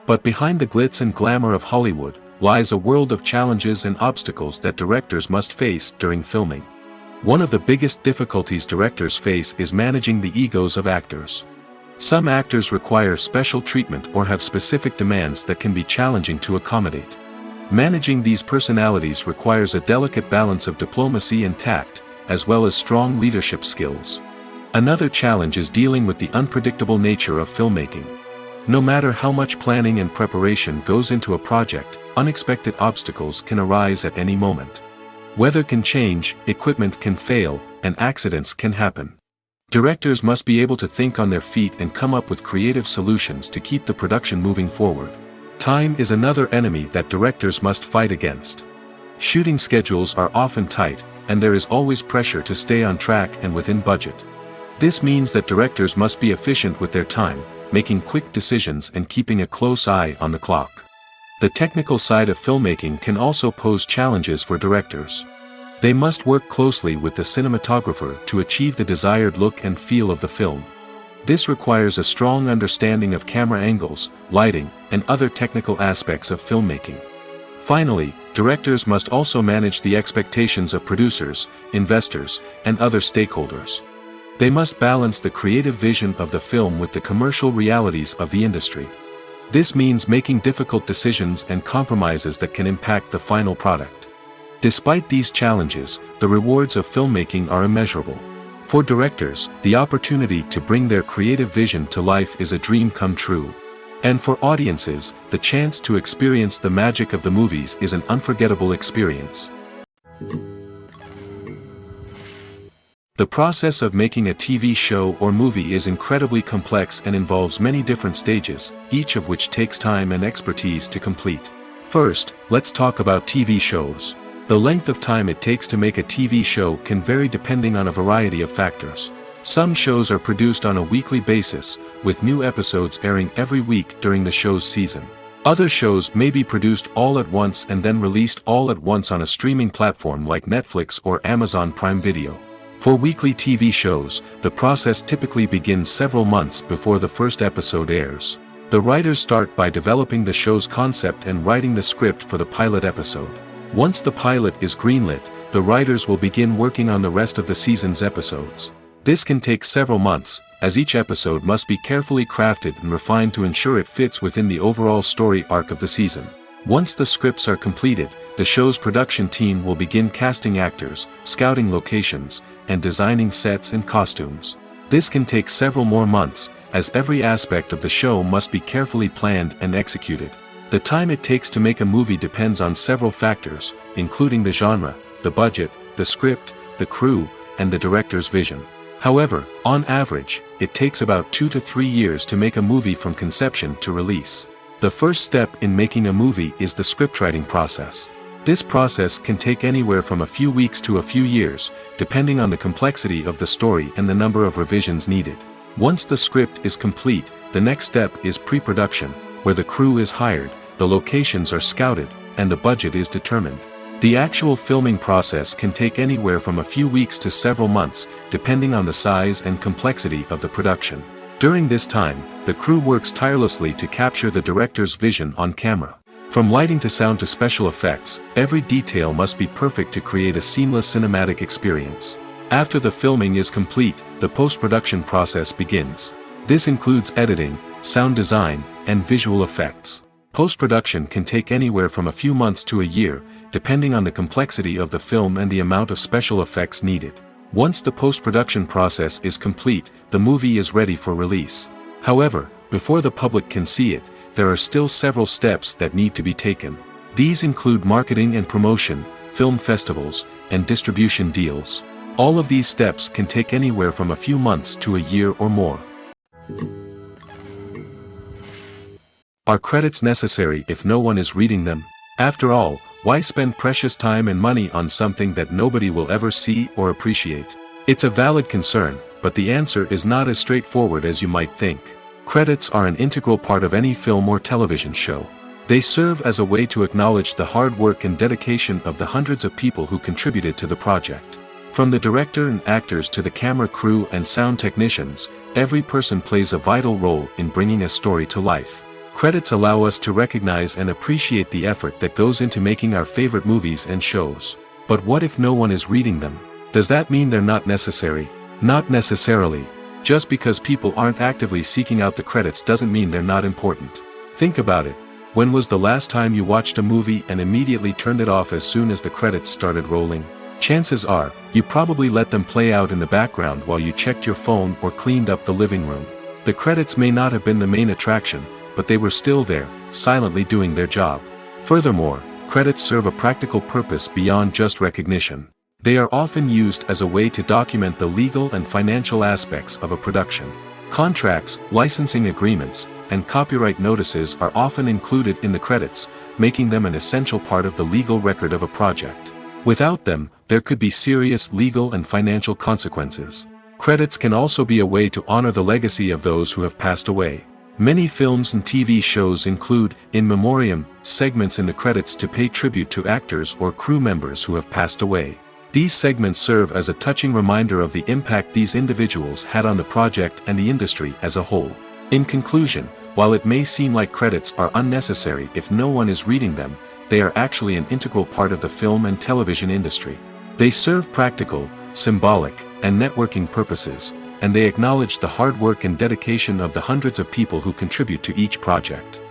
But behind the glitz and glamour of Hollywood lies a world of challenges and obstacles that directors must face during filming. One of the biggest difficulties directors face is managing the egos of actors. Some actors require special treatment or have specific demands that can be challenging to accommodate. Managing these personalities requires a delicate balance of diplomacy and tact, as well as strong leadership skills. Another challenge is dealing with the unpredictable nature of filmmaking. No matter how much planning and preparation goes into a project, unexpected obstacles can arise at any moment. Weather can change, equipment can fail, and accidents can happen. Directors must be able to think on their feet and come up with creative solutions to keep the production moving forward. Time is another enemy that directors must fight against. Shooting schedules are often tight, and there is always pressure to stay on track and within budget. This means that directors must be efficient with their time, making quick decisions and keeping a close eye on the clock. The technical side of filmmaking can also pose challenges for directors. They must work closely with the cinematographer to achieve the desired look and feel of the film. This requires a strong understanding of camera angles, lighting, and other technical aspects of filmmaking. Finally, directors must also manage the expectations of producers, investors, and other stakeholders. They must balance the creative vision of the film with the commercial realities of the industry. This means making difficult decisions and compromises that can impact the final product. Despite these challenges, the rewards of filmmaking are immeasurable. For directors, the opportunity to bring their creative vision to life is a dream come true. And for audiences, the chance to experience the magic of the movies is an unforgettable experience. The process of making a TV show or movie is incredibly complex and involves many different stages, each of which takes time and expertise to complete. First, let's talk about TV shows. The length of time it takes to make a TV show can vary depending on a variety of factors. Some shows are produced on a weekly basis, with new episodes airing every week during the show's season. Other shows may be produced all at once and then released all at once on a streaming platform like Netflix or Amazon Prime Video. For weekly TV shows, the process typically begins several months before the first episode airs. The writers start by developing the show's concept and writing the script for the pilot episode. Once the pilot is greenlit, the writers will begin working on the rest of the season's episodes. This can take several months, as each episode must be carefully crafted and refined to ensure it fits within the overall story arc of the season. Once the scripts are completed, the show's production team will begin casting actors, scouting locations, and designing sets and costumes. This can take several more months, as every aspect of the show must be carefully planned and executed. The time it takes to make a movie depends on several factors, including the genre, the budget, the script, the crew, and the director's vision. However, on average, it takes about 2 to 3 years to make a movie from conception to release. The first step in making a movie is the scriptwriting process. This process can take anywhere from a few weeks to a few years, depending on the complexity of the story and the number of revisions needed. Once the script is complete, the next step is pre-production, where the crew is hired, the locations are scouted, and the budget is determined. The actual filming process can take anywhere from a few weeks to several months, depending on the size and complexity of the production. During this time, the crew works tirelessly to capture the director's vision on camera. From lighting to sound to special effects, every detail must be perfect to create a seamless cinematic experience. After the filming is complete, the post-production process begins. This includes editing, sound design, and visual effects. Post-production can take anywhere from a few months to a year, depending on the complexity of the film and the amount of special effects needed. Once the post-production process is complete, the movie is ready for release. However, before the public can see it, there are still several steps that need to be taken. These include marketing and promotion, film festivals, and distribution deals. All of these steps can take anywhere from a few months to a year or more. Are credits necessary if no one is reading them? After all, why spend precious time and money on something that nobody will ever see or appreciate? It's a valid concern, but the answer is not as straightforward as you might think. Credits are an integral part of any film or television show. They serve as a way to acknowledge the hard work and dedication of the hundreds of people who contributed to the project. From the director and actors to the camera crew and sound technicians, every person plays a vital role in bringing a story to life. Credits allow us to recognize and appreciate the effort that goes into making our favorite movies and shows. But what if no one is reading them? Does that mean they're not necessary? Not necessarily. Just because people aren't actively seeking out the credits doesn't mean they're not important. Think about it. When was the last time you watched a movie and immediately turned it off as soon as the credits started rolling? Chances are, you probably let them play out in the background while you checked your phone or cleaned up the living room. The credits may not have been the main attraction, but they were still there, silently doing their job. Furthermore, credits serve a practical purpose beyond just recognition. They are often used as a way to document the legal and financial aspects of a production. Contracts, licensing agreements, and copyright notices are often included in the credits, making them an essential part of the legal record of a project. Without them, there could be serious legal and financial consequences. Credits can also be a way to honor the legacy of those who have passed away. Many films and TV shows include, in memoriam, segments in the credits to pay tribute to actors or crew members who have passed away. These segments serve as a touching reminder of the impact these individuals had on the project and the industry as a whole. In conclusion, while it may seem like credits are unnecessary if no one is reading them, they are actually an integral part of the film and television industry. They serve practical, symbolic, and networking purposes, and they acknowledge the hard work and dedication of the hundreds of people who contribute to each project.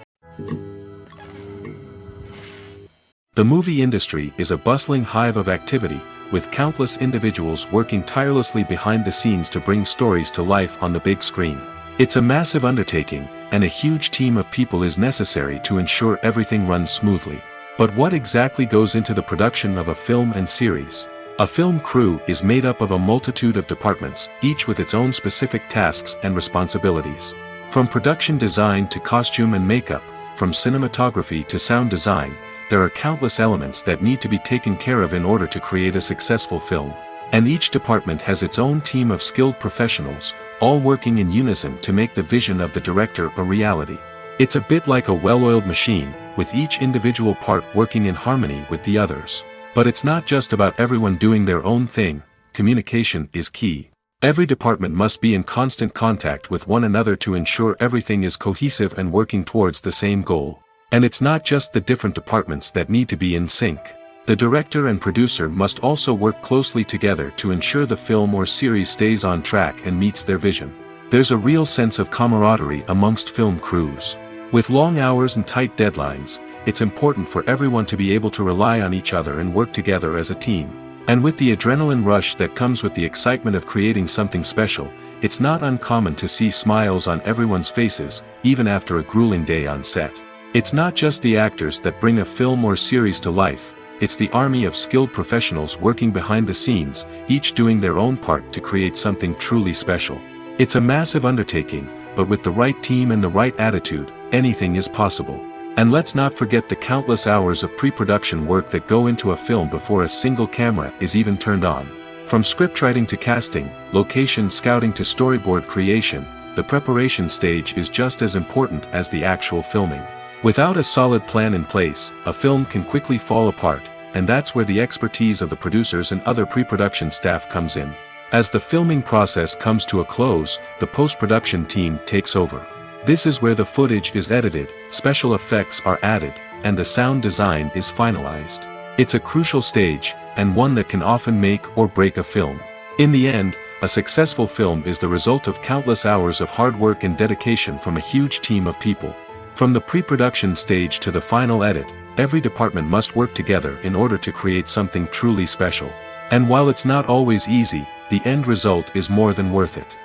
The movie industry is a bustling hive of activity, with countless individuals working tirelessly behind the scenes to bring stories to life on the big screen. It's a massive undertaking, and a huge team of people is necessary to ensure everything runs smoothly. But what exactly goes into the production of a film and series? A film crew is made up of a multitude of departments, each with its own specific tasks and responsibilities. From production design to costume and makeup, from cinematography to sound design, there are countless elements that need to be taken care of in order to create a successful film. And each department has its own team of skilled professionals, all working in unison to make the vision of the director a reality. It's a bit like a well-oiled machine, with each individual part working in harmony with the others. But it's not just about everyone doing their own thing. Communication is key. Every department must be in constant contact with one another to ensure everything is cohesive and working towards the same goal. And it's not just the different departments that need to be in sync. The director and producer must also work closely together to ensure the film or series stays on track and meets their vision. There's a real sense of camaraderie amongst film crews. With long hours and tight deadlines, it's important for everyone to be able to rely on each other and work together as a team. And with the adrenaline rush that comes with the excitement of creating something special, it's not uncommon to see smiles on everyone's faces, even after a grueling day on set. It's not just the actors that bring a film or series to life, it's the army of skilled professionals working behind the scenes, each doing their own part to create something truly special. It's a massive undertaking, but with the right team and the right attitude, anything is possible. And let's not forget the countless hours of pre-production work that go into a film before a single camera is even turned on. From scriptwriting to casting, location scouting to storyboard creation, the preparation stage is just as important as the actual filming. Without a solid plan in place, a film can quickly fall apart, and that's where the expertise of the producers and other pre-production staff comes in. As the filming process comes to a close, the post-production team takes over. This is where the footage is edited, special effects are added, and the sound design is finalized. It's a crucial stage, and one that can often make or break a film. In the end, a successful film is the result of countless hours of hard work and dedication from a huge team of people. From the pre-production stage to the final edit, every department must work together in order to create something truly special. And while it's not always easy, the end result is more than worth it.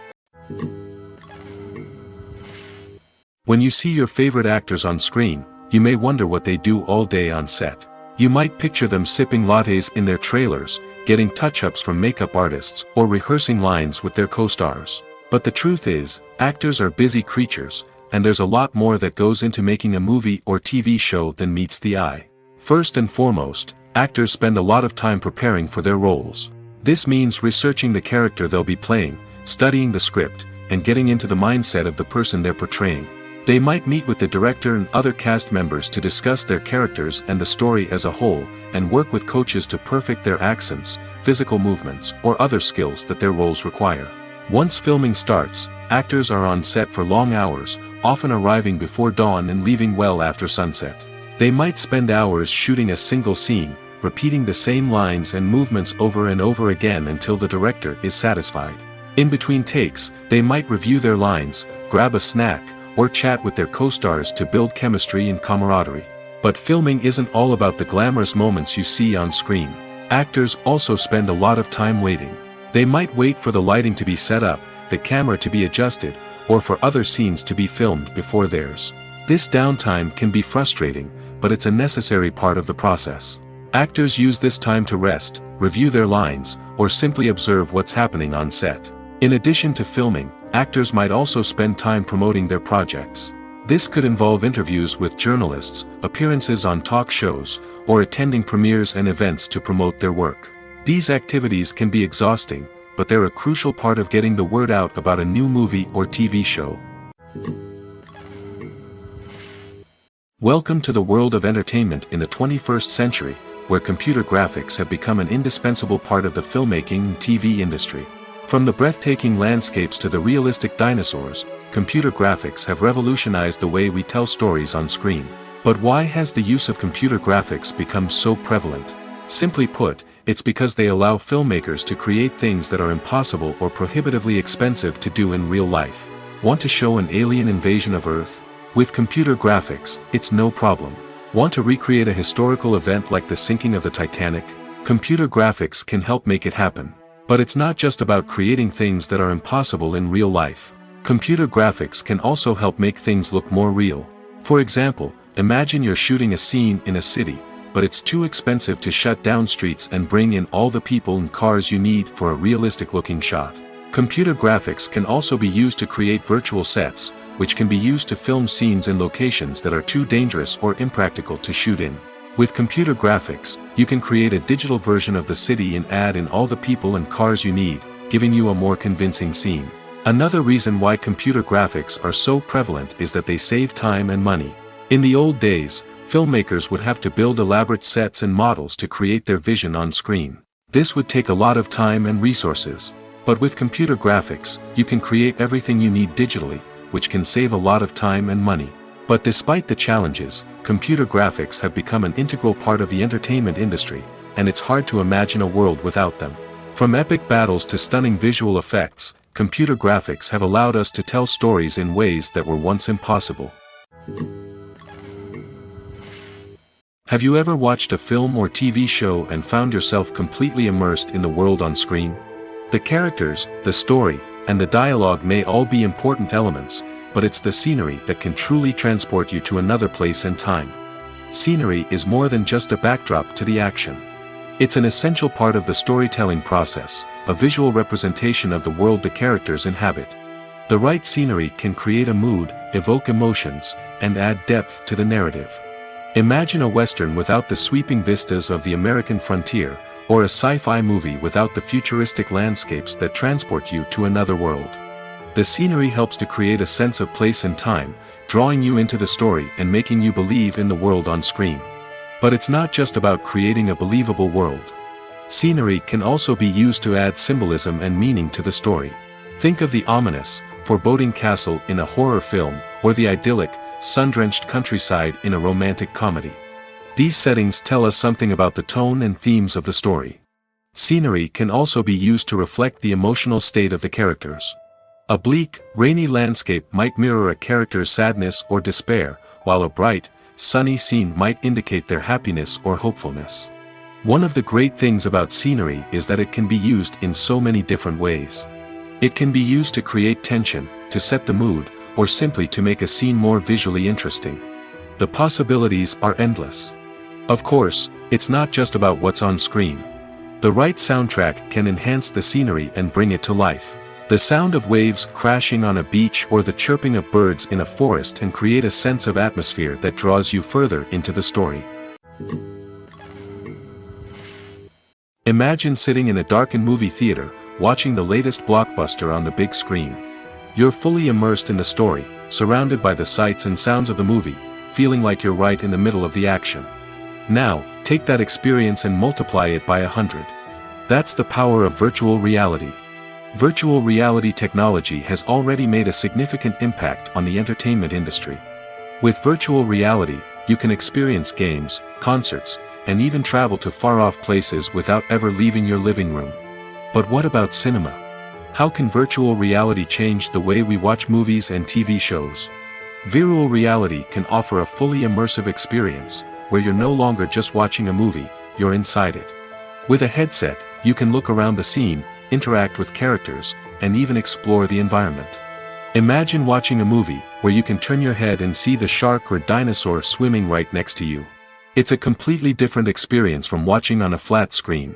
When you see your favorite actors on screen, you may wonder what they do all day on set. You might picture them sipping lattes in their trailers, getting touch-ups from makeup artists, or rehearsing lines with their co-stars. But the truth is, actors are busy creatures, and there's a lot more that goes into making a movie or TV show than meets the eye. First and foremost, actors spend a lot of time preparing for their roles. This means researching the character they'll be playing, studying the script, and getting into the mindset of the person they're portraying. They might meet with the director and other cast members to discuss their characters and the story as a whole, and work with coaches to perfect their accents, physical movements, or other skills that their roles require. Once filming starts, actors are on set for long hours, often arriving before dawn and leaving well after sunset. They might spend hours shooting a single scene, repeating the same lines and movements over and over again until the director is satisfied. In between takes, they might review their lines, grab a snack, or chat with their co-stars to build chemistry and camaraderie. But filming isn't all about the glamorous moments you see on screen. Actors also spend a lot of time waiting. They might wait for the lighting to be set up, the camera to be adjusted, or for other scenes to be filmed before theirs. This downtime can be frustrating, but it's a necessary part of the process. Actors use this time to rest, review their lines, or simply observe what's happening on set. In addition to filming, actors might also spend time promoting their projects. This could involve interviews with journalists, appearances on talk shows, or attending premieres and events to promote their work. These activities can be exhausting, but they're a crucial part of getting the word out about a new movie or TV show. Welcome to the world of entertainment in the 21st century, where computer graphics have become an indispensable part of the filmmaking and TV industry. From the breathtaking landscapes to the realistic dinosaurs, computer graphics have revolutionized the way we tell stories on screen. But why has the use of computer graphics become so prevalent? Simply put, it's because they allow filmmakers to create things that are impossible or prohibitively expensive to do in real life. Want to show an alien invasion of Earth? With computer graphics, it's no problem. Want to recreate a historical event like the sinking of the Titanic? Computer graphics can help make it happen. But it's not just about creating things that are impossible in real life. Computer graphics can also help make things look more real. For example, imagine you're shooting a scene in a city, but it's too expensive to shut down streets and bring in all the people and cars you need for a realistic-looking shot. Computer graphics can also be used to create virtual sets, which can be used to film scenes in locations that are too dangerous or impractical to shoot in. With computer graphics, you can create a digital version of the city and add in all the people and cars you need, giving you a more convincing scene. Another reason why computer graphics are so prevalent is that they save time and money. In the old days, filmmakers would have to build elaborate sets and models to create their vision on screen. This would take a lot of time and resources. But with computer graphics, you can create everything you need digitally, which can save a lot of time and money. But despite the challenges, computer graphics have become an integral part of the entertainment industry, and it's hard to imagine a world without them. From epic battles to stunning visual effects, computer graphics have allowed us to tell stories in ways that were once impossible. Have you ever watched a film or TV show and found yourself completely immersed in the world on screen? The characters, the story, and the dialogue may all be important elements, but it's the scenery that can truly transport you to another place and time. Scenery is more than just a backdrop to the action. It's an essential part of the storytelling process, a visual representation of the world the characters inhabit. The right scenery can create a mood, evoke emotions, and add depth to the narrative. Imagine a Western without the sweeping vistas of the American frontier, or a sci-fi movie without the futuristic landscapes that transport you to another world. The scenery helps to create a sense of place and time, drawing you into the story and making you believe in the world on screen. But it's not just about creating a believable world. Scenery can also be used to add symbolism and meaning to the story. Think of the ominous, foreboding castle in a horror film, or the idyllic, sun-drenched countryside in a romantic comedy. These settings tell us something about the tone and themes of the story. Scenery can also be used to reflect the emotional state of the characters. A bleak, rainy landscape might mirror a character's sadness or despair, while a bright, sunny scene might indicate their happiness or hopefulness. One of the great things about scenery is that it can be used in so many different ways. It can be used to create tension, to set the mood, or simply to make a scene more visually interesting. The possibilities are endless. Of course, it's not just about what's on screen. The right soundtrack can enhance the scenery and bring it to life. The sound of waves crashing on a beach or the chirping of birds in a forest can create a sense of atmosphere that draws you further into the story. Imagine sitting in a darkened movie theater, watching the latest blockbuster on the big screen. You're fully immersed in the story, surrounded by the sights and sounds of the movie, feeling like you're right in the middle of the action. Now, take that experience and multiply it by 100. That's the power of virtual reality. Virtual reality technology has already made a significant impact on the entertainment industry. With virtual reality, you can experience games, concerts, and even travel to far-off places without ever leaving your living room. But what about cinema? How can virtual reality change the way we watch movies and TV shows? Virtual reality can offer a fully immersive experience, where you're no longer just watching a movie, you're inside it. With a headset, you can look around the scene, interact with characters, and even explore the environment. Imagine watching a movie, where you can turn your head and see the shark or dinosaur swimming right next to you. It's a completely different experience from watching on a flat screen.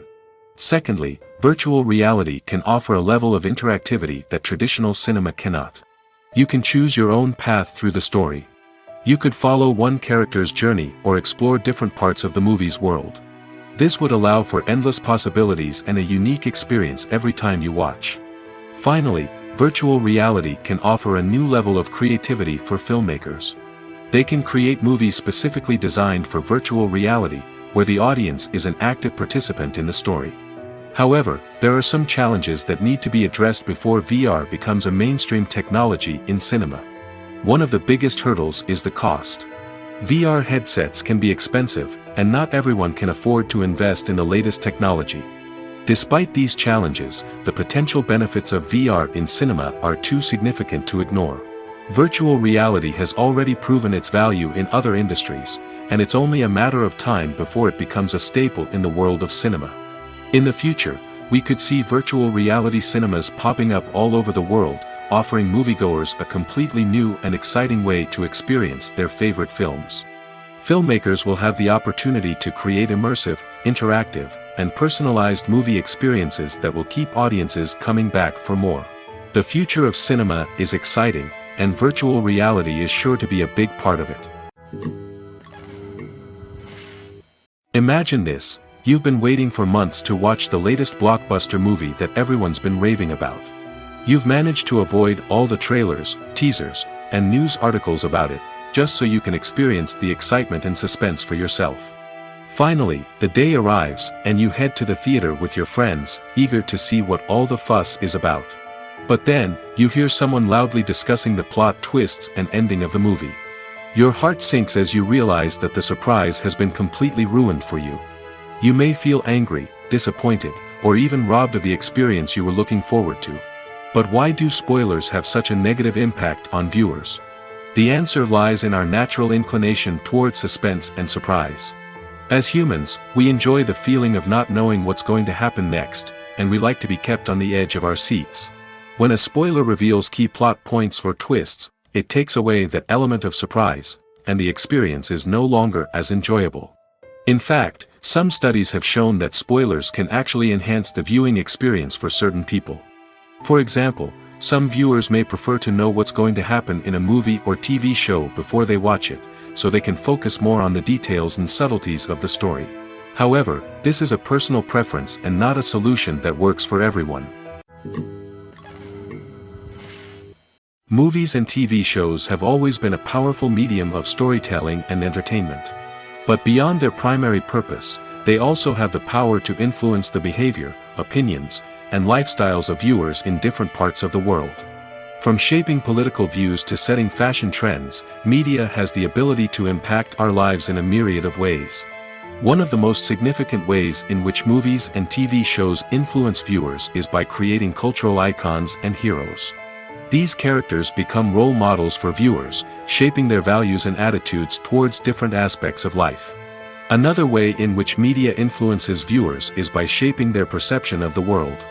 Secondly, virtual reality can offer a level of interactivity that traditional cinema cannot. You can choose your own path through the story. You could follow one character's journey or explore different parts of the movie's world. This would allow for endless possibilities and a unique experience every time you watch. Finally, virtual reality can offer a new level of creativity for filmmakers. They can create movies specifically designed for virtual reality, where the audience is an active participant in the story. However, there are some challenges that need to be addressed before VR becomes a mainstream technology in cinema. One of the biggest hurdles is the cost. VR headsets can be expensive, and not everyone can afford to invest in the latest technology. Despite these challenges, the potential benefits of VR in cinema are too significant to ignore. Virtual reality has already proven its value in other industries, and it's only a matter of time before it becomes a staple in the world of cinema. In the future, we could see virtual reality cinemas popping up all over the world, offering moviegoers a completely new and exciting way to experience their favorite films. Filmmakers will have the opportunity to create immersive, interactive, and personalized movie experiences that will keep audiences coming back for more. The future of cinema is exciting, and virtual reality is sure to be a big part of it. Imagine this: you've been waiting for months to watch the latest blockbuster movie that everyone's been raving about. You've managed to avoid all the trailers, teasers, and news articles about it, just so you can experience the excitement and suspense for yourself. Finally, the day arrives, and you head to the theater with your friends, eager to see what all the fuss is about. But then, you hear someone loudly discussing the plot twists and ending of the movie. Your heart sinks as you realize that the surprise has been completely ruined for you. You may feel angry, disappointed, or even robbed of the experience you were looking forward to. But why do spoilers have such a negative impact on viewers? The answer lies in our natural inclination toward suspense and surprise. As humans, we enjoy the feeling of not knowing what's going to happen next, and we like to be kept on the edge of our seats. When a spoiler reveals key plot points or twists, it takes away that element of surprise, and the experience is no longer as enjoyable. In fact, some studies have shown that spoilers can actually enhance the viewing experience for certain people. For example, some viewers may prefer to know what's going to happen in a movie or TV show before they watch it, so they can focus more on the details and subtleties of the story. However, this is a personal preference and not a solution that works for everyone. Movies and TV shows have always been a powerful medium of storytelling and entertainment. But beyond their primary purpose, they also have the power to influence the behavior, opinions, and lifestyles of viewers in different parts of the world. From shaping political views to setting fashion trends, media has the ability to impact our lives in a myriad of ways. One of the most significant ways in which movies and TV shows influence viewers is by creating cultural icons and heroes. These characters become role models for viewers, shaping their values and attitudes towards different aspects of life. Another way in which media influences viewers is by shaping their perception of the world.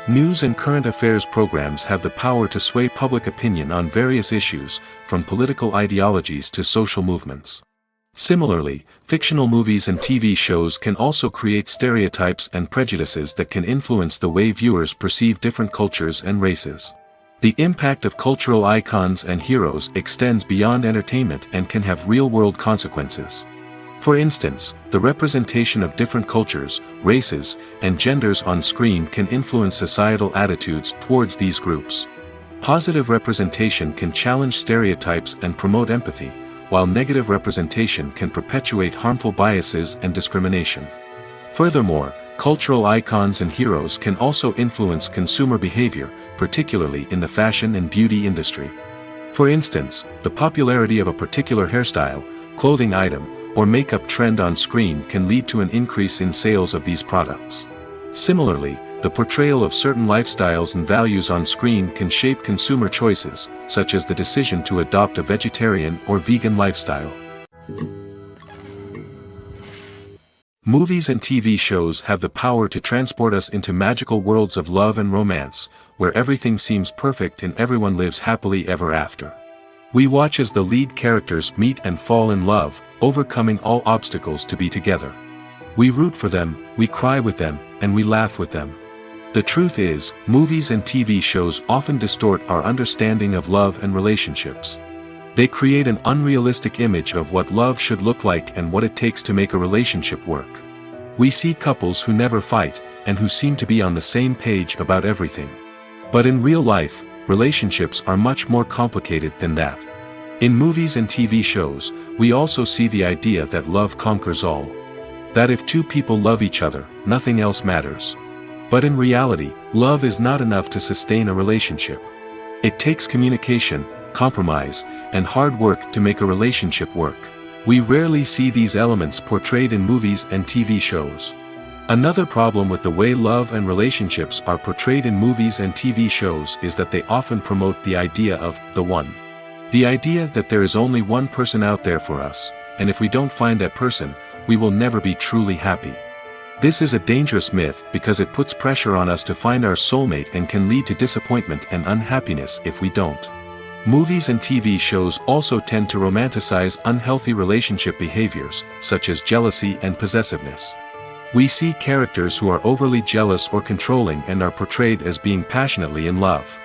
News and current affairs programs have the power to sway public opinion on various issues, from political ideologies to social movements. Similarly, fictional movies and TV shows can also create stereotypes and prejudices that can influence the way viewers perceive different cultures and races. The impact of cultural icons and heroes extends beyond entertainment and can have real-world consequences. For instance, the representation of different cultures, races, and genders on screen can influence societal attitudes towards these groups. Positive representation can challenge stereotypes and promote empathy, while negative representation can perpetuate harmful biases and discrimination. Furthermore, cultural icons and heroes can also influence consumer behavior, particularly in the fashion and beauty industry. For instance, the popularity of a particular hairstyle, clothing item, or makeup trend on screen can lead to an increase in sales of these products. Similarly, the portrayal of certain lifestyles and values on screen can shape consumer choices, such as the decision to adopt a vegetarian or vegan lifestyle. Movies and TV shows have the power to transport us into magical worlds of love and romance, where everything seems perfect and everyone lives happily ever after. We watch as the lead characters meet and fall in love, overcoming all obstacles to be together. We root for them, we cry with them, and we laugh with them. The truth is, movies and TV shows often distort our understanding of love and relationships. They create an unrealistic image of what love should look like and what it takes to make a relationship work. We see couples who never fight, and who seem to be on the same page about everything. But in real life, relationships are much more complicated than that. In movies and TV shows, we also see the idea that love conquers all. That if two people love each other, nothing else matters. But in reality, love is not enough to sustain a relationship. It takes communication, compromise, and hard work to make a relationship work. We rarely see these elements portrayed in movies and TV shows. Another problem with the way love and relationships are portrayed in movies and TV shows is that they often promote the idea of the one. The idea that there is only one person out there for us, and if we don't find that person, we will never be truly happy. This is a dangerous myth because it puts pressure on us to find our soulmate and can lead to disappointment and unhappiness if we don't. Movies and TV shows also tend to romanticize unhealthy relationship behaviors, such as jealousy and possessiveness. We see characters who are overly jealous or controlling and are portrayed as being passionately in love.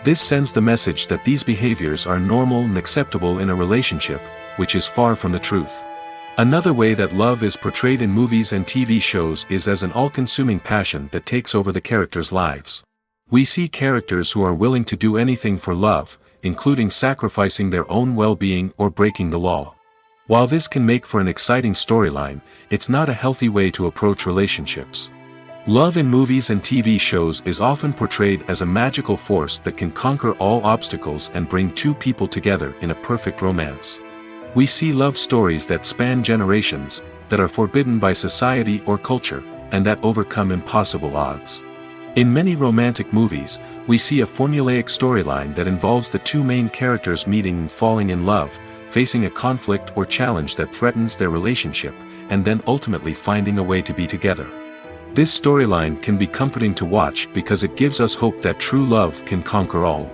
This sends the message that these behaviors are normal and acceptable in a relationship, which is far from the truth. Another way that love is portrayed in movies and TV shows is as an all-consuming passion that takes over the characters' lives. We see characters who are willing to do anything for love, including sacrificing their own well-being or breaking the law. While this can make for an exciting storyline, it's not a healthy way to approach relationships. Love in movies and TV shows is often portrayed as a magical force that can conquer all obstacles and bring two people together in a perfect romance. We see love stories that span generations, that are forbidden by society or culture, and that overcome impossible odds. In many romantic movies, we see a formulaic storyline that involves the two main characters meeting and falling in love, facing a conflict or challenge that threatens their relationship, and then ultimately finding a way to be together. This storyline can be comforting to watch because it gives us hope that true love can conquer all.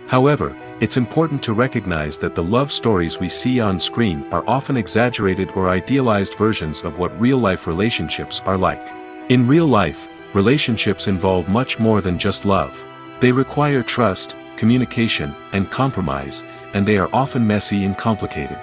However, it's important to recognize that the love stories we see on screen are often exaggerated or idealized versions of what real-life relationships are like. In real life, relationships involve much more than just love. They require trust, communication, and compromise, and they are often messy and complicated.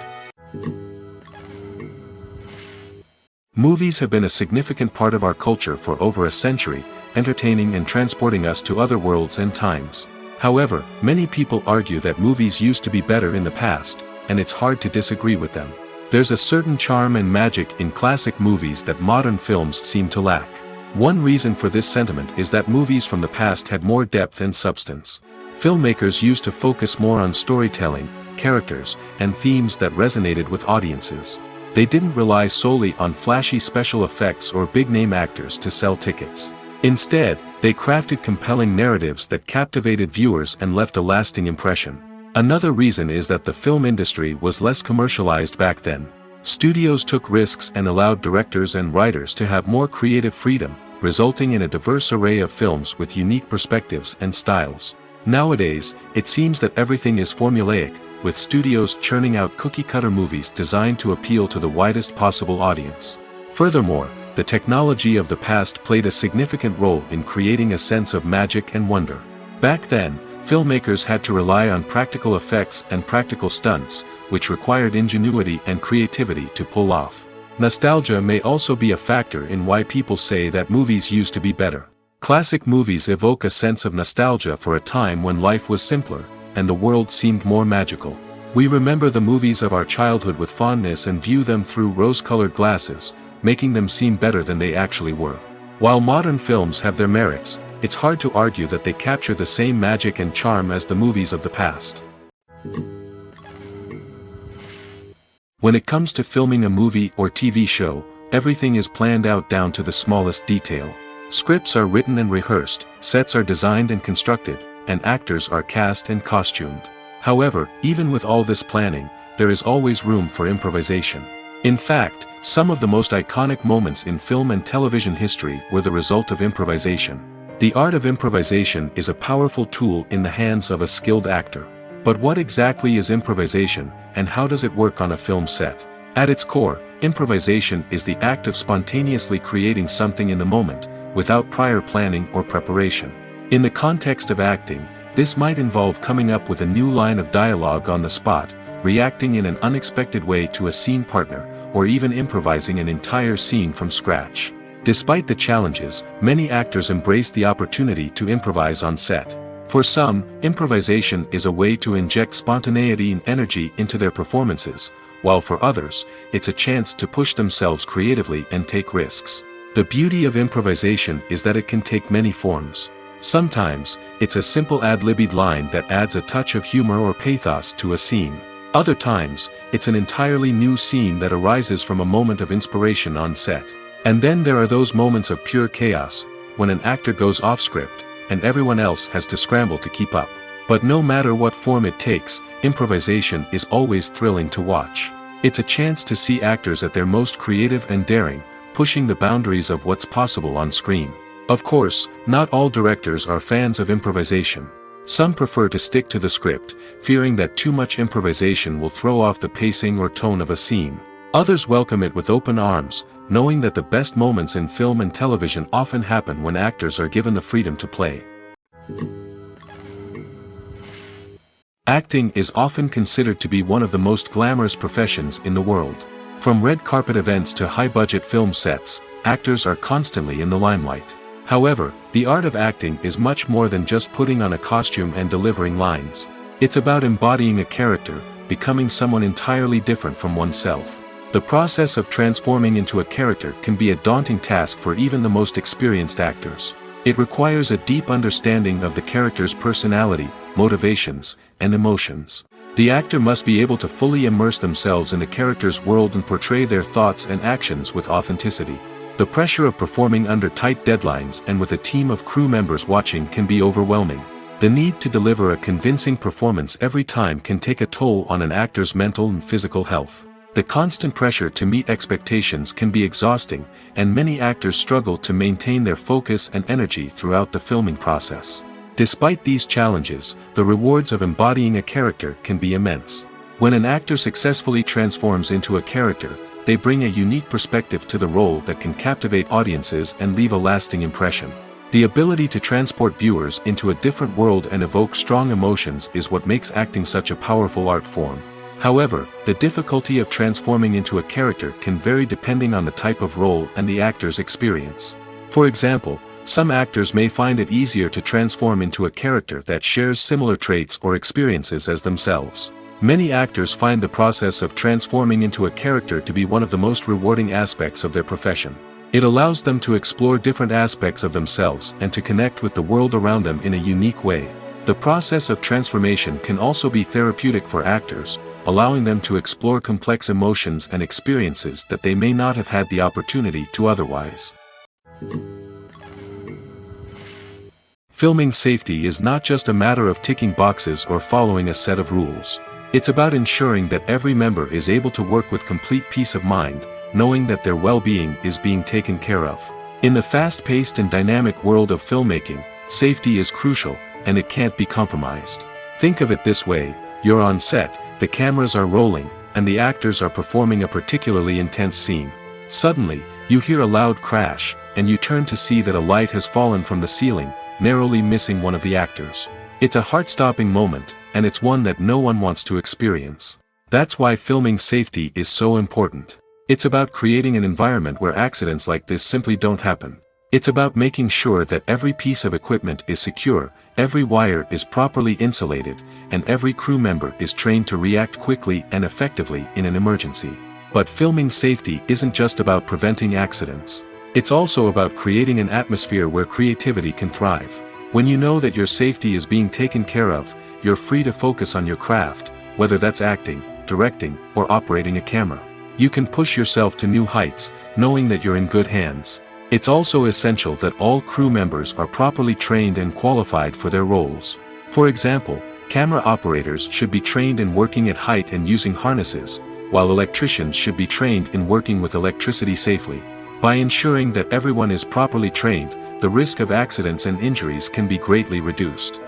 Movies have been a significant part of our culture for over a century, entertaining and transporting us to other worlds and times. However, many people argue that movies used to be better in the past, and it's hard to disagree with them. There's a certain charm and magic in classic movies that modern films seem to lack. One reason for this sentiment is that movies from the past had more depth and substance. Filmmakers used to focus more on storytelling, characters, and themes that resonated with audiences. They didn't rely solely on flashy special effects or big-name actors to sell tickets. Instead, they crafted compelling narratives that captivated viewers and left a lasting impression. Another reason is that the film industry was less commercialized back then. Studios took risks and allowed directors and writers to have more creative freedom, resulting in a diverse array of films with unique perspectives and styles. Nowadays, it seems that everything is formulaic, with studios churning out cookie-cutter movies designed to appeal to the widest possible audience. Furthermore, the technology of the past played a significant role in creating a sense of magic and wonder. Back then, filmmakers had to rely on practical effects and practical stunts, which required ingenuity and creativity to pull off. Nostalgia may also be a factor in why people say that movies used to be better. Classic movies evoke a sense of nostalgia for a time when life was simpler, and the world seemed more magical. We remember the movies of our childhood with fondness and view them through rose-colored glasses, making them seem better than they actually were. While modern films have their merits, it's hard to argue that they capture the same magic and charm as the movies of the past. When it comes to filming a movie or TV show, everything is planned out down to the smallest detail. Scripts are written and rehearsed, sets are designed and constructed, and actors are cast and costumed. However, even with all this planning, there is always room for improvisation. In fact, some of the most iconic moments in film and television history were the result of improvisation. The art of improvisation is a powerful tool in the hands of a skilled actor. But what exactly is improvisation, and how does it work on a film set? At its core, improvisation is the act of spontaneously creating something in the moment, without prior planning or preparation. In the context of acting, this might involve coming up with a new line of dialogue on the spot, reacting in an unexpected way to a scene partner, or even improvising an entire scene from scratch. Despite the challenges, many actors embrace the opportunity to improvise on set. For some, improvisation is a way to inject spontaneity and energy into their performances, while for others, it's a chance to push themselves creatively and take risks. The beauty of improvisation is that it can take many forms. Sometimes, it's a simple ad-libbed line that adds a touch of humor or pathos to a scene. Other times, it's an entirely new scene that arises from a moment of inspiration on set. And then there are those moments of pure chaos, when an actor goes off script, and everyone else has to scramble to keep up. But no matter what form it takes, improvisation is always thrilling to watch. It's a chance to see actors at their most creative and daring, pushing the boundaries of what's possible on screen. Of course, not all directors are fans of improvisation. Some prefer to stick to the script, fearing that too much improvisation will throw off the pacing or tone of a scene. Others welcome it with open arms, knowing that the best moments in film and television often happen when actors are given the freedom to play. Acting is often considered to be one of the most glamorous professions in the world. From red carpet events to high-budget film sets, actors are constantly in the limelight. However, the art of acting is much more than just putting on a costume and delivering lines. It's about embodying a character, becoming someone entirely different from oneself. The process of transforming into a character can be a daunting task for even the most experienced actors. It requires a deep understanding of the character's personality, motivations, and emotions. The actor must be able to fully immerse themselves in the character's world and portray their thoughts and actions with authenticity. The pressure of performing under tight deadlines and with a team of crew members watching can be overwhelming. The need to deliver a convincing performance every time can take a toll on an actor's mental and physical health. The constant pressure to meet expectations can be exhausting, and many actors struggle to maintain their focus and energy throughout the filming process. Despite these challenges, the rewards of embodying a character can be immense. When an actor successfully transforms into a character, they bring a unique perspective to the role that can captivate audiences and leave a lasting impression. The ability to transport viewers into a different world and evoke strong emotions is what makes acting such a powerful art form. However, the difficulty of transforming into a character can vary depending on the type of role and the actor's experience. For example, some actors may find it easier to transform into a character that shares similar traits or experiences as themselves. Many actors find the process of transforming into a character to be one of the most rewarding aspects of their profession. It allows them to explore different aspects of themselves and to connect with the world around them in a unique way. The process of transformation can also be therapeutic for actors, allowing them to explore complex emotions and experiences that they may not have had the opportunity to otherwise. Filming safety is not just a matter of ticking boxes or following a set of rules. It's about ensuring that every member is able to work with complete peace of mind, knowing that their well-being is being taken care of. In the fast-paced and dynamic world of filmmaking, safety is crucial, and it can't be compromised. Think of it this way: you're on set, the cameras are rolling, and the actors are performing a particularly intense scene. Suddenly, you hear a loud crash, and you turn to see that a light has fallen from the ceiling, narrowly missing one of the actors. It's a heart-stopping moment, and it's one that no one wants to experience. That's why filming safety is so important. It's about creating an environment where accidents like this simply don't happen. It's about making sure that every piece of equipment is secure, every wire is properly insulated, and every crew member is trained to react quickly and effectively in an emergency. But filming safety isn't just about preventing accidents. It's also about creating an atmosphere where creativity can thrive. When you know that your safety is being taken care of, you're free to focus on your craft, whether that's acting, directing, or operating a camera. You can push yourself to new heights, knowing that you're in good hands. It's also essential that all crew members are properly trained and qualified for their roles. For example, camera operators should be trained in working at height and using harnesses, while electricians should be trained in working with electricity safely. By ensuring that everyone is properly trained, the risk of accidents and injuries can be greatly reduced.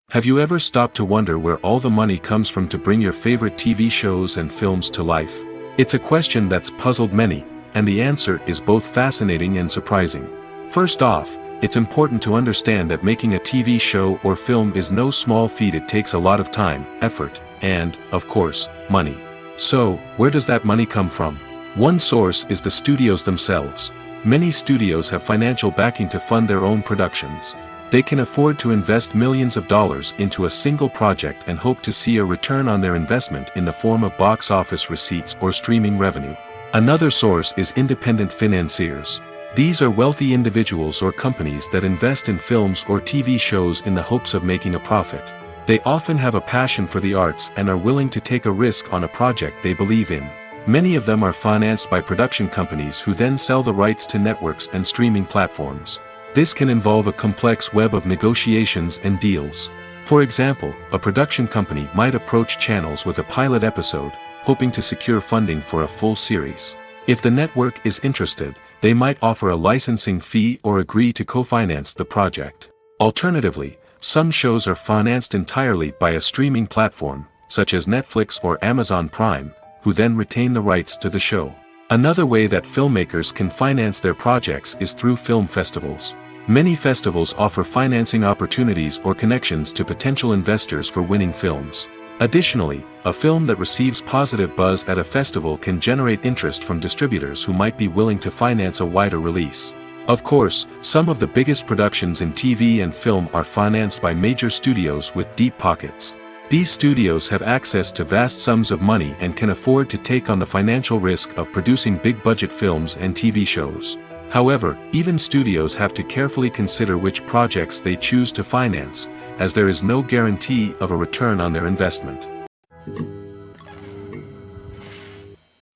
Have you ever stopped to wonder where all the money comes from to bring your favorite TV shows and films to life? It's a question that's puzzled many, and the answer is both fascinating and surprising. First off, it's important to understand that making a TV show or film is no small feat. It takes a lot of time, effort, and, of course, money. So, where does that money come from? One source is the studios themselves. Many studios have financial backing to fund their own productions. They can afford to invest millions of dollars into a single project and hope to see a return on their investment in the form of box office receipts or streaming revenue. Another source is independent financiers. These are wealthy individuals or companies that invest in films or TV shows in the hopes of making a profit. They often have a passion for the arts and are willing to take a risk on a project they believe in. Many of them are financed by production companies who then sell the rights to networks and streaming platforms. This can involve a complex web of negotiations and deals. For example, a production company might approach channels with a pilot episode, hoping to secure funding for a full series. If the network is interested, they might offer a licensing fee or agree to co-finance the project. Alternatively, some shows are financed entirely by a streaming platform, such as Netflix or Amazon Prime, who then retain the rights to the show. Another way that filmmakers can finance their projects is through film festivals. Many festivals offer financing opportunities or connections to potential investors for winning films. Additionally, a film that receives positive buzz at a festival can generate interest from distributors who might be willing to finance a wider release. Of course, some of the biggest productions in TV and film are financed by major studios with deep pockets. These studios have access to vast sums of money and can afford to take on the financial risk of producing big-budget films and TV shows. However, even studios have to carefully consider which projects they choose to finance, as there is no guarantee of a return on their investment.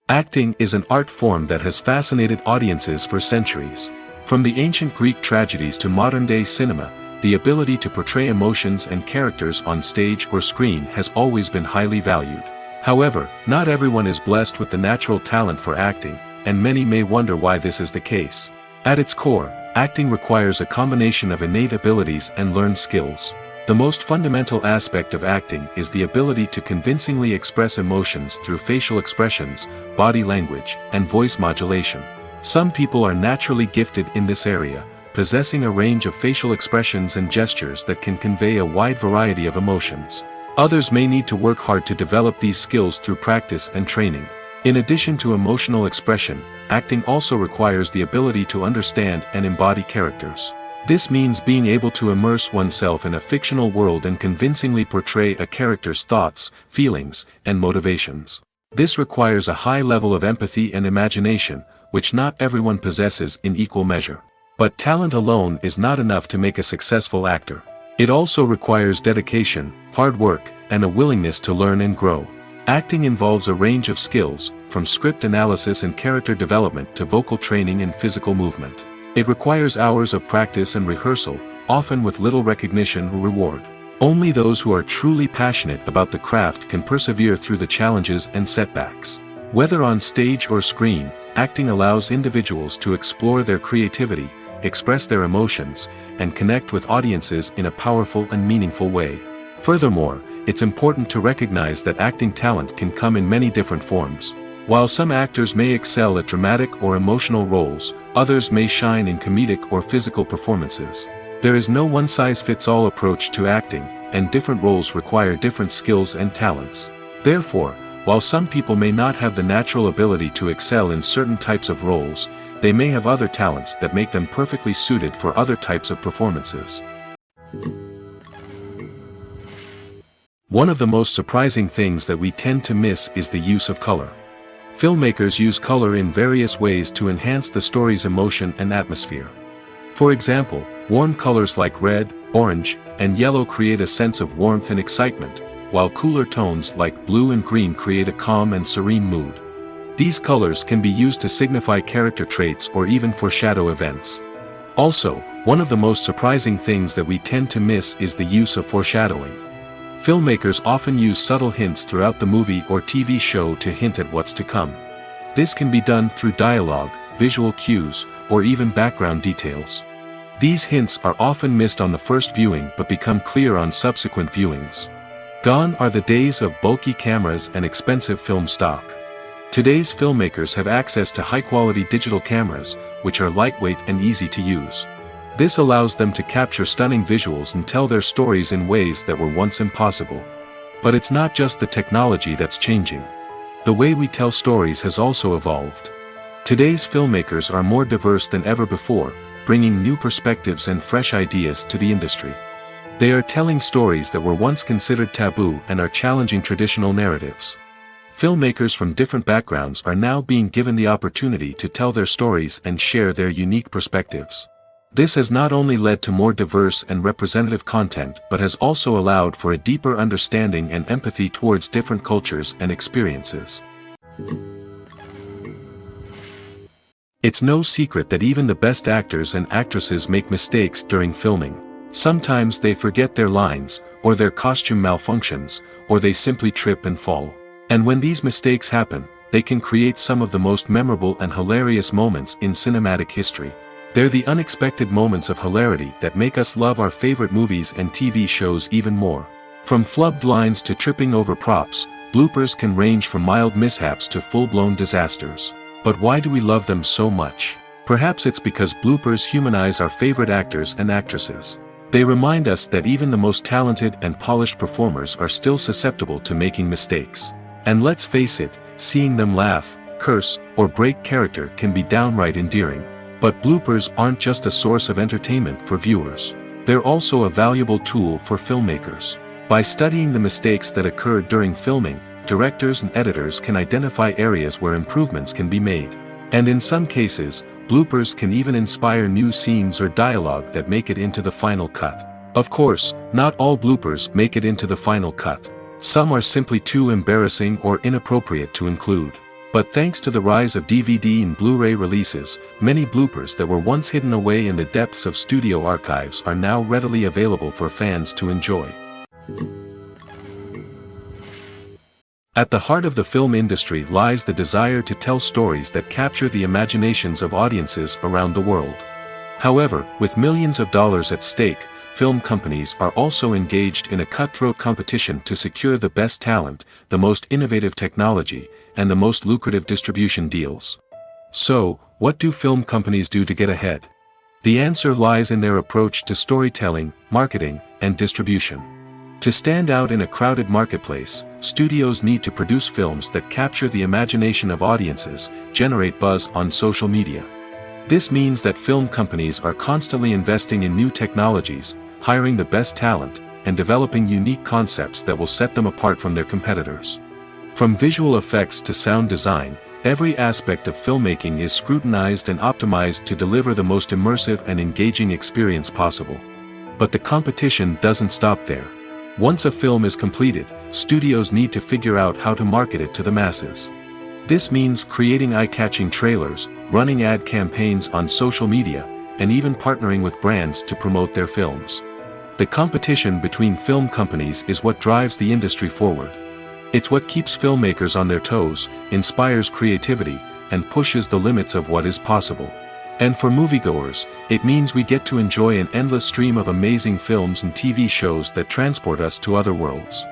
Acting is an art form that has fascinated audiences for centuries. From the ancient Greek tragedies to modern-day cinema, the ability to portray emotions and characters on stage or screen has always been highly valued. However, not everyone is blessed with the natural talent for acting, and many may wonder why this is the case. At its core, acting requires a combination of innate abilities and learned skills. The most fundamental aspect of acting is the ability to convincingly express emotions through facial expressions, body language, and voice modulation. Some people are naturally gifted in this area, possessing a range of facial expressions and gestures that can convey a wide variety of emotions. Others may need to work hard to develop these skills through practice and training. In addition to emotional expression, acting also requires the ability to understand and embody characters. This means being able to immerse oneself in a fictional world and convincingly portray a character's thoughts, feelings, and motivations. This requires a high level of empathy and imagination, which not everyone possesses in equal measure. But talent alone is not enough to make a successful actor. It also requires dedication, hard work, and a willingness to learn and grow. Acting involves a range of skills, from script analysis and character development to vocal training and physical movement. It requires hours of practice and rehearsal, often with little recognition or reward. Only those who are truly passionate about the craft can persevere through the challenges and setbacks. Whether on stage or screen, acting allows individuals to explore their creativity, express their emotions, and connect with audiences in a powerful and meaningful way. Furthermore, it's important to recognize that acting talent can come in many different forms. While some actors may excel at dramatic or emotional roles, others may shine in comedic or physical performances. There is no one-size-fits-all approach to acting, and different roles require different skills and talents. Therefore, while some people may not have the natural ability to excel in certain types of roles, they may have other talents that make them perfectly suited for other types of performances. One of the most surprising things that we tend to miss is the use of color. Filmmakers use color in various ways to enhance the story's emotion and atmosphere. For example, warm colors like red, orange, and yellow create a sense of warmth and excitement, while cooler tones like blue and green create a calm and serene mood. These colors can be used to signify character traits or even foreshadow events. Also, one of the most surprising things that we tend to miss is the use of foreshadowing. Filmmakers often use subtle hints throughout the movie or TV show to hint at what's to come. This can be done through dialogue, visual cues, or even background details. These hints are often missed on the first viewing but become clear on subsequent viewings. Gone are the days of bulky cameras and expensive film stock. Today's filmmakers have access to high-quality digital cameras, which are lightweight and easy to use. This allows them to capture stunning visuals and tell their stories in ways that were once impossible. But it's not just the technology that's changing. The way we tell stories has also evolved. Today's filmmakers are more diverse than ever before, bringing new perspectives and fresh ideas to the industry. They are telling stories that were once considered taboo and are challenging traditional narratives. Filmmakers from different backgrounds are now being given the opportunity to tell their stories and share their unique perspectives. This has not only led to more diverse and representative content but has also allowed for a deeper understanding and empathy towards different cultures and experiences. It's no secret that even the best actors and actresses make mistakes during filming. Sometimes they forget their lines, or their costume malfunctions, or they simply trip and fall. And when these mistakes happen, they can create some of the most memorable and hilarious moments in cinematic history. They're the unexpected moments of hilarity that make us love our favorite movies and TV shows even more. From flubbed lines to tripping over props, bloopers can range from mild mishaps to full-blown disasters. But why do we love them so much? Perhaps it's because bloopers humanize our favorite actors and actresses. They remind us that even the most talented and polished performers are still susceptible to making mistakes. And let's face it, seeing them laugh, curse, or break character can be downright endearing. But bloopers aren't just a source of entertainment for viewers. They're also a valuable tool for filmmakers. By studying the mistakes that occurred during filming, directors and editors can identify areas where improvements can be made. And in some cases, bloopers can even inspire new scenes or dialogue that make it into the final cut. Of course, not all bloopers make it into the final cut. Some are simply too embarrassing or inappropriate to include. But thanks to the rise of DVD and Blu-ray releases, many bloopers that were once hidden away in the depths of studio archives are now readily available for fans to enjoy. At the heart of the film industry lies the desire to tell stories that capture the imaginations of audiences around the world. However, with millions of dollars at stake, film companies are also engaged in a cutthroat competition to secure the best talent, the most innovative technology, and the most lucrative distribution deals. So, what do film companies do to get ahead? The answer lies in their approach to storytelling, marketing, and distribution. To stand out in a crowded marketplace, studios need to produce films that capture the imagination of audiences, generate buzz on social media. This means that film companies are constantly investing in new technologies, hiring the best talent, and developing unique concepts that will set them apart from their competitors. From visual effects to sound design, every aspect of filmmaking is scrutinized and optimized to deliver the most immersive and engaging experience possible. But the competition doesn't stop there. Once a film is completed, studios need to figure out how to market it to the masses. This means creating eye-catching trailers, running ad campaigns on social media, and even partnering with brands to promote their films. The competition between film companies is what drives the industry forward. It's what keeps filmmakers on their toes, inspires creativity, and pushes the limits of what is possible. And for moviegoers, it means we get to enjoy an endless stream of amazing films and TV shows that transport us to other worlds.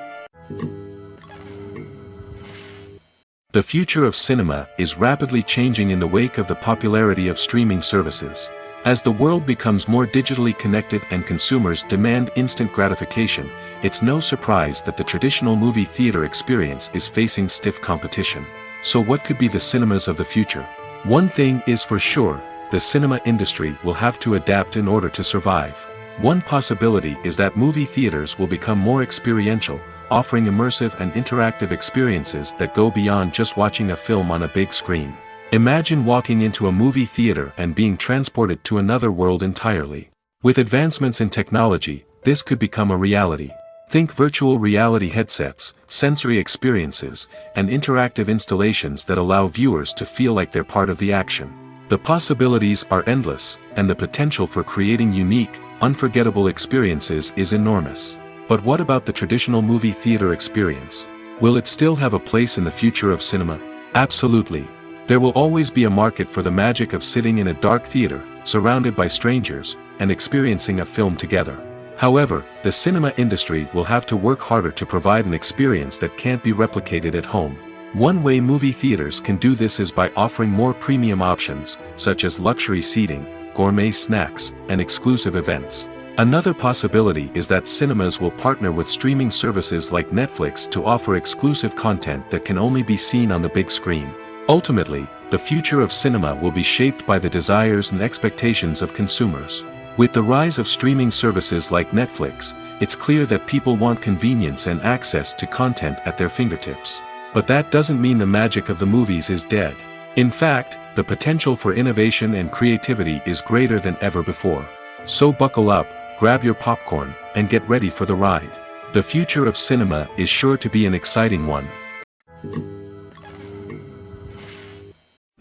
The future of cinema is rapidly changing in the wake of the popularity of streaming services. As the world becomes more digitally connected and consumers demand instant gratification, it's no surprise that the traditional movie theater experience is facing stiff competition. So what could be the cinemas of the future? One thing is for sure, the cinema industry will have to adapt in order to survive. One possibility is that movie theaters will become more experiential, offering immersive and interactive experiences that go beyond just watching a film on a big screen. Imagine walking into a movie theater and being transported to another world entirely. With advancements in technology, this could become a reality. Think virtual reality headsets, sensory experiences, and interactive installations that allow viewers to feel like they're part of the action. The possibilities are endless, and the potential for creating unique, unforgettable experiences is enormous. But what about the traditional movie theater experience? Will it still have a place in the future of cinema? Absolutely. There will always be a market for the magic of sitting in a dark theater, surrounded by strangers, and experiencing a film together. However, the cinema industry will have to work harder to provide an experience that can't be replicated at home. One way movie theaters can do this is by offering more premium options, such as luxury seating, gourmet snacks, and exclusive events. Another possibility is that cinemas will partner with streaming services like Netflix to offer exclusive content that can only be seen on the big screen. Ultimately, the future of cinema will be shaped by the desires and expectations of consumers. With the rise of streaming services like Netflix, it's clear that people want convenience and access to content at their fingertips. But that doesn't mean the magic of the movies is dead. In fact, the potential for innovation and creativity is greater than ever before. So buckle up, grab your popcorn, and get ready for the ride. The future of cinema is sure to be an exciting one.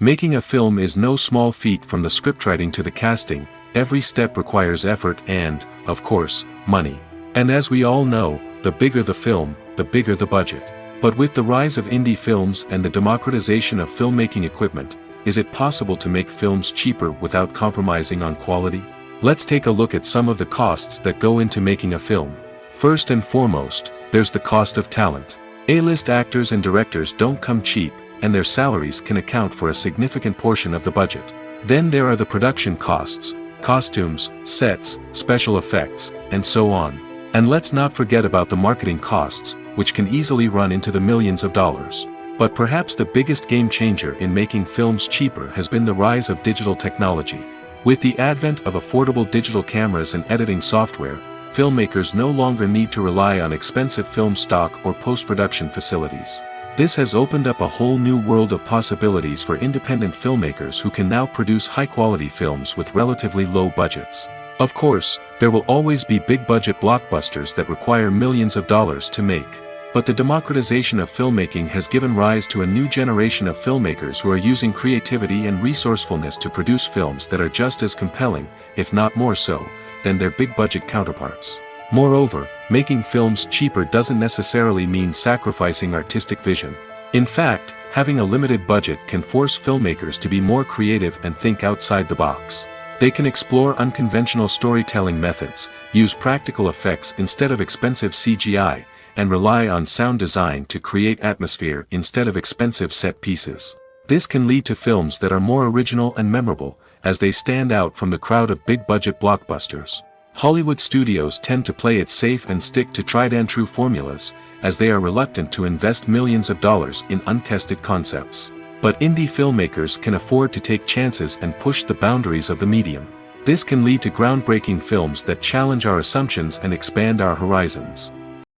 Making a film is no small feat. From the scriptwriting to the casting, every step requires effort and, of course, money. And as we all know, the bigger the film, the bigger the budget. But with the rise of indie films and the democratization of filmmaking equipment, is it possible to make films cheaper without compromising on quality? Let's take a look at some of the costs that go into making a film. First and foremost, there's the cost of talent. A-list actors and directors don't come cheap, and their salaries can account for a significant portion of the budget. Then there are the production costs, costumes, sets, special effects, and so on. And let's not forget about the marketing costs, which can easily run into the millions of dollars. But perhaps the biggest game changer in making films cheaper has been the rise of digital technology. With the advent of affordable digital cameras and editing software, filmmakers no longer need to rely on expensive film stock or post-production facilities. This has opened up a whole new world of possibilities for independent filmmakers who can now produce high-quality films with relatively low budgets. Of course, there will always be big-budget blockbusters that require millions of dollars to make. But the democratization of filmmaking has given rise to a new generation of filmmakers who are using creativity and resourcefulness to produce films that are just as compelling, if not more so, than their big-budget counterparts. Moreover, making films cheaper doesn't necessarily mean sacrificing artistic vision. In fact, having a limited budget can force filmmakers to be more creative and think outside the box. They can explore unconventional storytelling methods, use practical effects instead of expensive CGI, and rely on sound design to create atmosphere instead of expensive set pieces. This can lead to films that are more original and memorable, as they stand out from the crowd of big-budget blockbusters. Hollywood studios tend to play it safe and stick to tried-and-true formulas, as they are reluctant to invest millions of dollars in untested concepts. But indie filmmakers can afford to take chances and push the boundaries of the medium. This can lead to groundbreaking films that challenge our assumptions and expand our horizons.